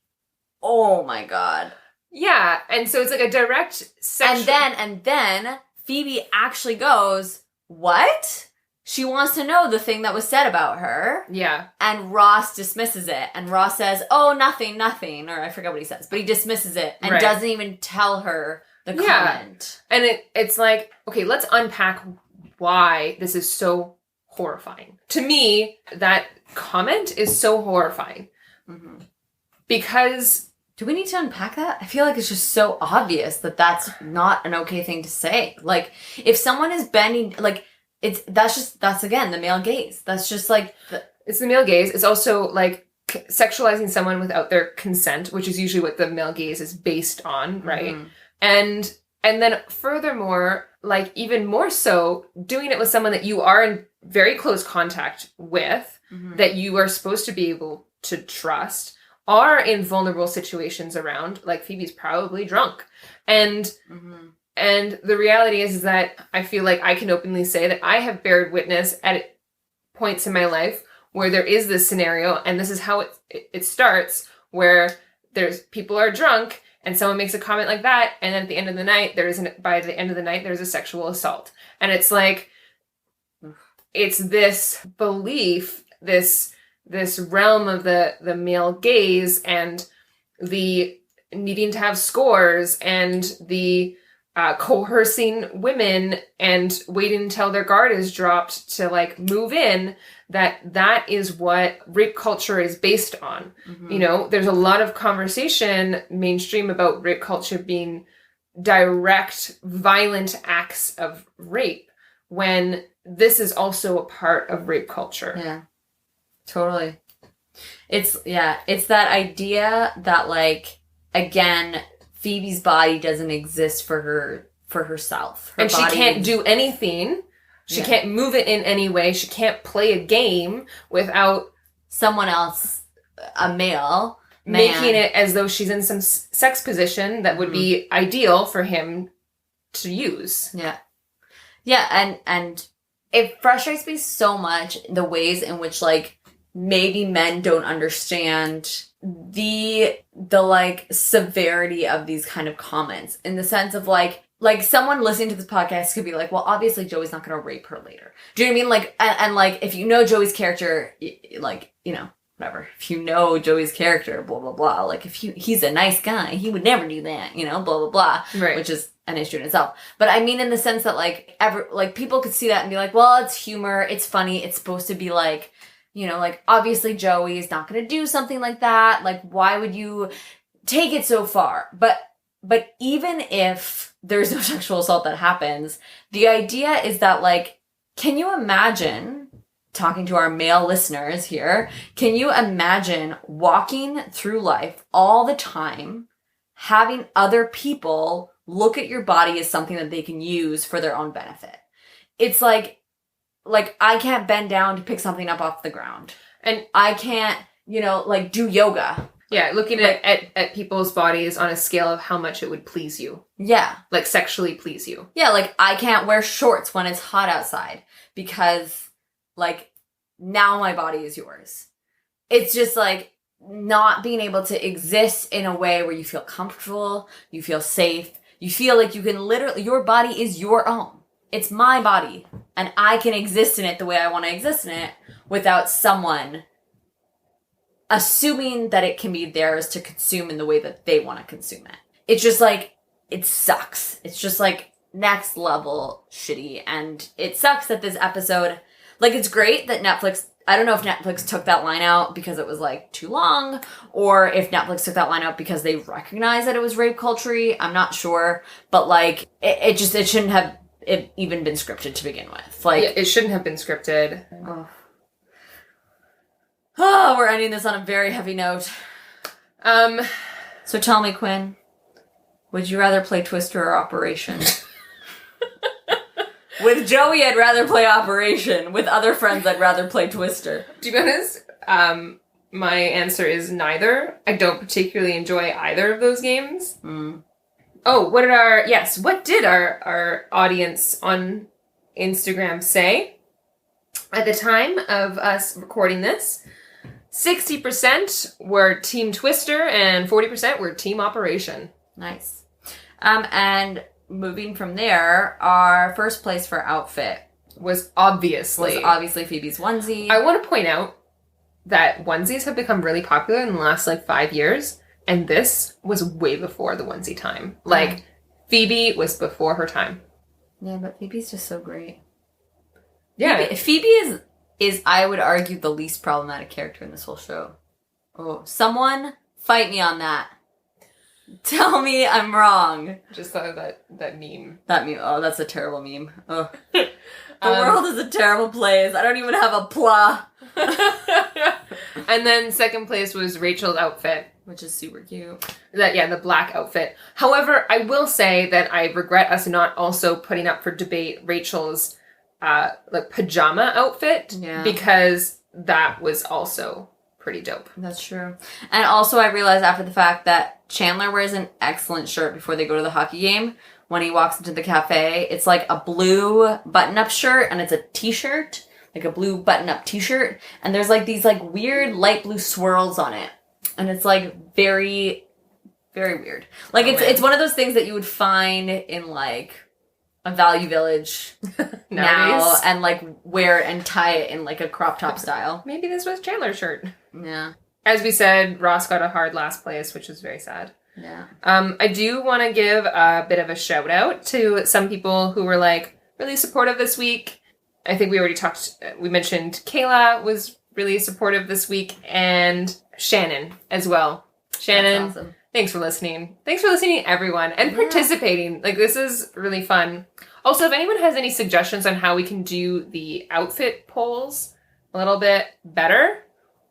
oh my God. Yeah, and so it's like a direct sexual... And then Phoebe actually goes, what? She wants to know the thing that was said about her. Yeah. And Ross dismisses it. And Ross says, oh, nothing. Or I forget what he says. But he dismisses it and doesn't even tell her the comment. And it's like, okay, let's unpack why this is so horrifying. To me, that comment is so horrifying. Mm-hmm. Because... Do we need to unpack that? I feel like it's just so obvious that that's not an okay thing to say. Like, if someone is bending... Like... That's again the male gaze. That's just like it's the male gaze. It's also like sexualizing someone without their consent, which is usually what the male gaze is based on, right? Mm-hmm. And then furthermore, like even more so, doing it with someone that you are in very close contact with, that you are supposed to be able to trust, are in vulnerable situations around. Like Phoebe's probably drunk, and. And the reality is that I feel like I can openly say that I have bared witness at points in my life where there is this scenario, and this is how it starts, where people are drunk and someone makes a comment like that, and then at the end of the night, by the end of the night, there's a sexual assault. And it's like, it's this belief, this realm of the male gaze and the needing to have scores and the coercing women and waiting until their guard is dropped to like move in, that is what rape culture is based on. Mm-hmm. You know, there's a lot of conversation mainstream about rape culture being direct, violent acts of rape, when this is also a part of rape culture. Yeah, totally. It's that idea that, like, again, Phoebe's body doesn't exist for herself. And she can't do anything. She can't move it in any way. She can't play a game without someone else, a male, making it as though she's in some sex position that would be ideal for him to use. Yeah. Yeah, and it frustrates me so much the ways in which, like, maybe men don't understand the like severity of these kind of comments, in the sense of like someone listening to this podcast could be like, well, obviously Joey's not going to rape her later. Do you know what I mean? Like, and like, if you know Joey's character, like, you know, whatever. If you know Joey's character, blah, blah, blah. Like, if he's a nice guy, he would never do that, you know, blah, blah, blah. Right. Which is an issue in itself. But I mean, in the sense that, like, people could see that and be like, well, it's humor, it's funny, it's supposed to be like, you know, like, obviously Joey is not going to do something like that. Like, why would you take it so far? But even if there's no sexual assault that happens, the idea is that, like, can you imagine, talking to our male listeners here, can you imagine walking through life all the time, having other people look at your body as something that they can use for their own benefit? It's like I can't bend down to pick something up off the ground. And I can't, you know, like, do yoga. Yeah, looking at people's bodies on a scale of how much it would please you. Yeah. Like, sexually please you. Yeah, like, I can't wear shorts when it's hot outside because, like, now my body is yours. It's just, like, not being able to exist in a way where you feel comfortable, you feel safe, you feel like you can literally, your body is your own. It's my body, and I can exist in it the way I want to exist in it without someone assuming that it can be theirs to consume in the way that they want to consume it. It's just like, it sucks. It's just like next level shitty. And it sucks that this episode, like, it's great that Netflix, I don't know if Netflix took that line out because it was, like, too long, or if Netflix took that line out because they recognized that it was rape culture. I'm not sure. But, like, it shouldn't have even been scripted to begin with. Like, yeah, it shouldn't have been scripted. Oh, we're ending this on a very heavy note. So tell me, Quinn, would you rather play Twister or Operation? With Joey, I'd rather play Operation. With other friends, I'd rather play Twister. To be honest, my answer is neither. I don't particularly enjoy either of those games. Oh, what did our audience on Instagram say? At the time of us recording this, 60% were Team Twister and 40% were Team Operation. Nice. And moving from there, our first place for outfit was obviously Phoebe's onesie. I want to point out that onesies have become really popular in the last, like, 5 years, and this was way before the onesie time. Like, Phoebe was before her time. Yeah, but Phoebe's just so great. Yeah. Phoebe is, I would argue, the least problematic character in this whole show. Oh, someone fight me on that. Tell me I'm wrong. Just thought of that meme. That meme. Oh, that's a terrible meme. Oh. The world is a terrible place. I don't even have a pla. And then second place was Rachel's outfit, which is super cute. The black outfit. However, I will say that I regret us not also putting up for debate Rachel's like, pajama outfit, because that was also pretty dope. That's true. And also, I realized after the fact that Chandler wears an excellent shirt before they go to the hockey game. When he walks into the cafe, it's like a blue button-up shirt, and it's a t-shirt, like a blue button-up t-shirt, and there's, like, these, like, weird light blue swirls on it. And it's, like, very, very weird. Like, it's one of those things that you would find in, like, a Value Village now, and, like, wear and tie it in, like, a crop top style. Maybe this was Chandler's shirt. Yeah. As we said, Ross got a hard last place, which was very sad. Yeah. I do want to give a bit of a shout out to some people who were like really supportive this week. I think we mentioned Kayla was really supportive this week, and Shannon as well. Shannon, That's awesome. Thanks for listening. Thanks for listening, everyone, and participating. Like, this is really fun. Also, if anyone has any suggestions on how we can do the outfit polls a little bit better,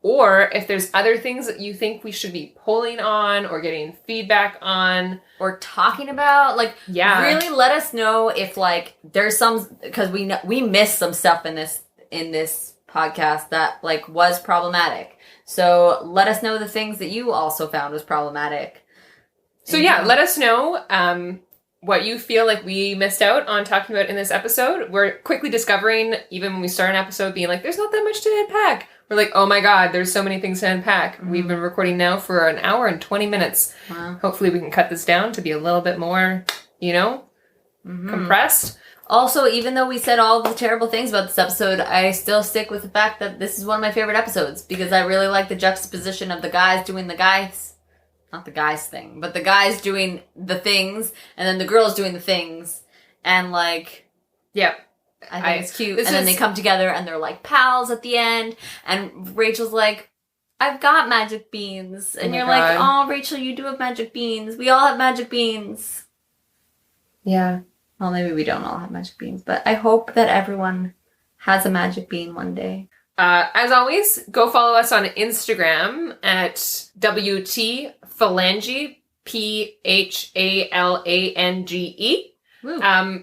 or if there's other things that you think we should be polling on or getting feedback on or talking about, like, really let us know if, like, there's some, because we missed some stuff in this podcast that, like, was problematic. So let us know the things that you also found was problematic. So let us know what you feel like we missed out on talking about in this episode. We're quickly discovering, even when we start an episode, being like, there's not that much to unpack. We're like, oh my God, there's so many things to unpack. Mm-hmm. We've been recording now for an hour and 20 minutes. Wow. Hopefully we can cut this down to be a little bit more, compressed. Also, even though we said all the terrible things about this episode, I still stick with the fact that this is one of my favorite episodes because I really like the juxtaposition of the guys doing the guys, not the guys thing, but the guys doing the things and then the girls doing the things. And like, I think it's cute. And then they come together and they're like pals at the end. And Rachel's like, I've got magic beans. And you're like, oh, Rachel, you do have magic beans. We all have magic beans. Yeah. Well, maybe we don't all have magic beans, but I hope that everyone has a magic bean one day. As always, go follow us on Instagram at WT Phalange, Phalange.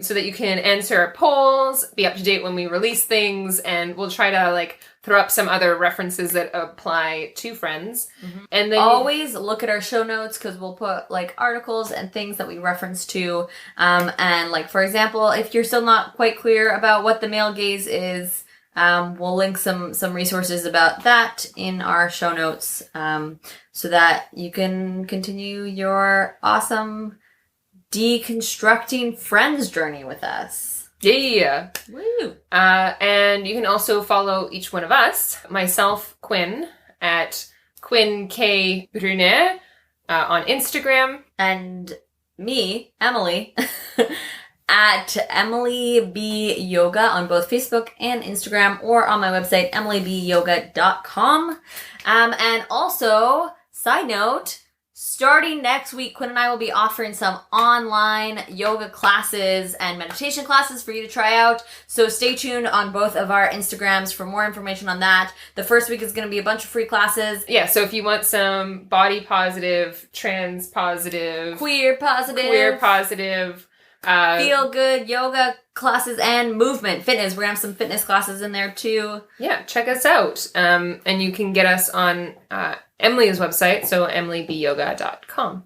So that you can answer our polls, be up to date when we release things, and we'll try to like throw up some other references that apply to Friends. Mm-hmm. And then always look at our show notes because we'll put like articles and things that we reference to. And like, for example, if you're still not quite clear about what the male gaze is, we'll link some resources about that in our show notes, so that you can continue your awesome deconstructing Friends journey with us. Yeah. Woo. And you can also follow each one of us, myself, Quinn, at Kanien'kehá, on Instagram. And me, Emily, at Emily B. Yoga on both Facebook and Instagram, or on my website, emilybyoga.com. And also, side note, starting next week, Quinn and I will be offering some online yoga classes and meditation classes for you to try out. So stay tuned on both of our Instagrams for more information on that. The first week is going to be a bunch of free classes. Yeah, so if you want some body positive, trans positive, queer positive, feel good yoga classes and movement, fitness. We're going to have some fitness classes in there too. Yeah, check us out. And you can get us on Emily's website, so emilybyoga.com.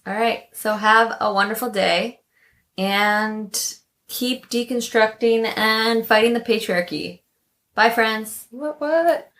All right, so have a wonderful day and keep deconstructing and fighting the patriarchy. Bye, friends. What?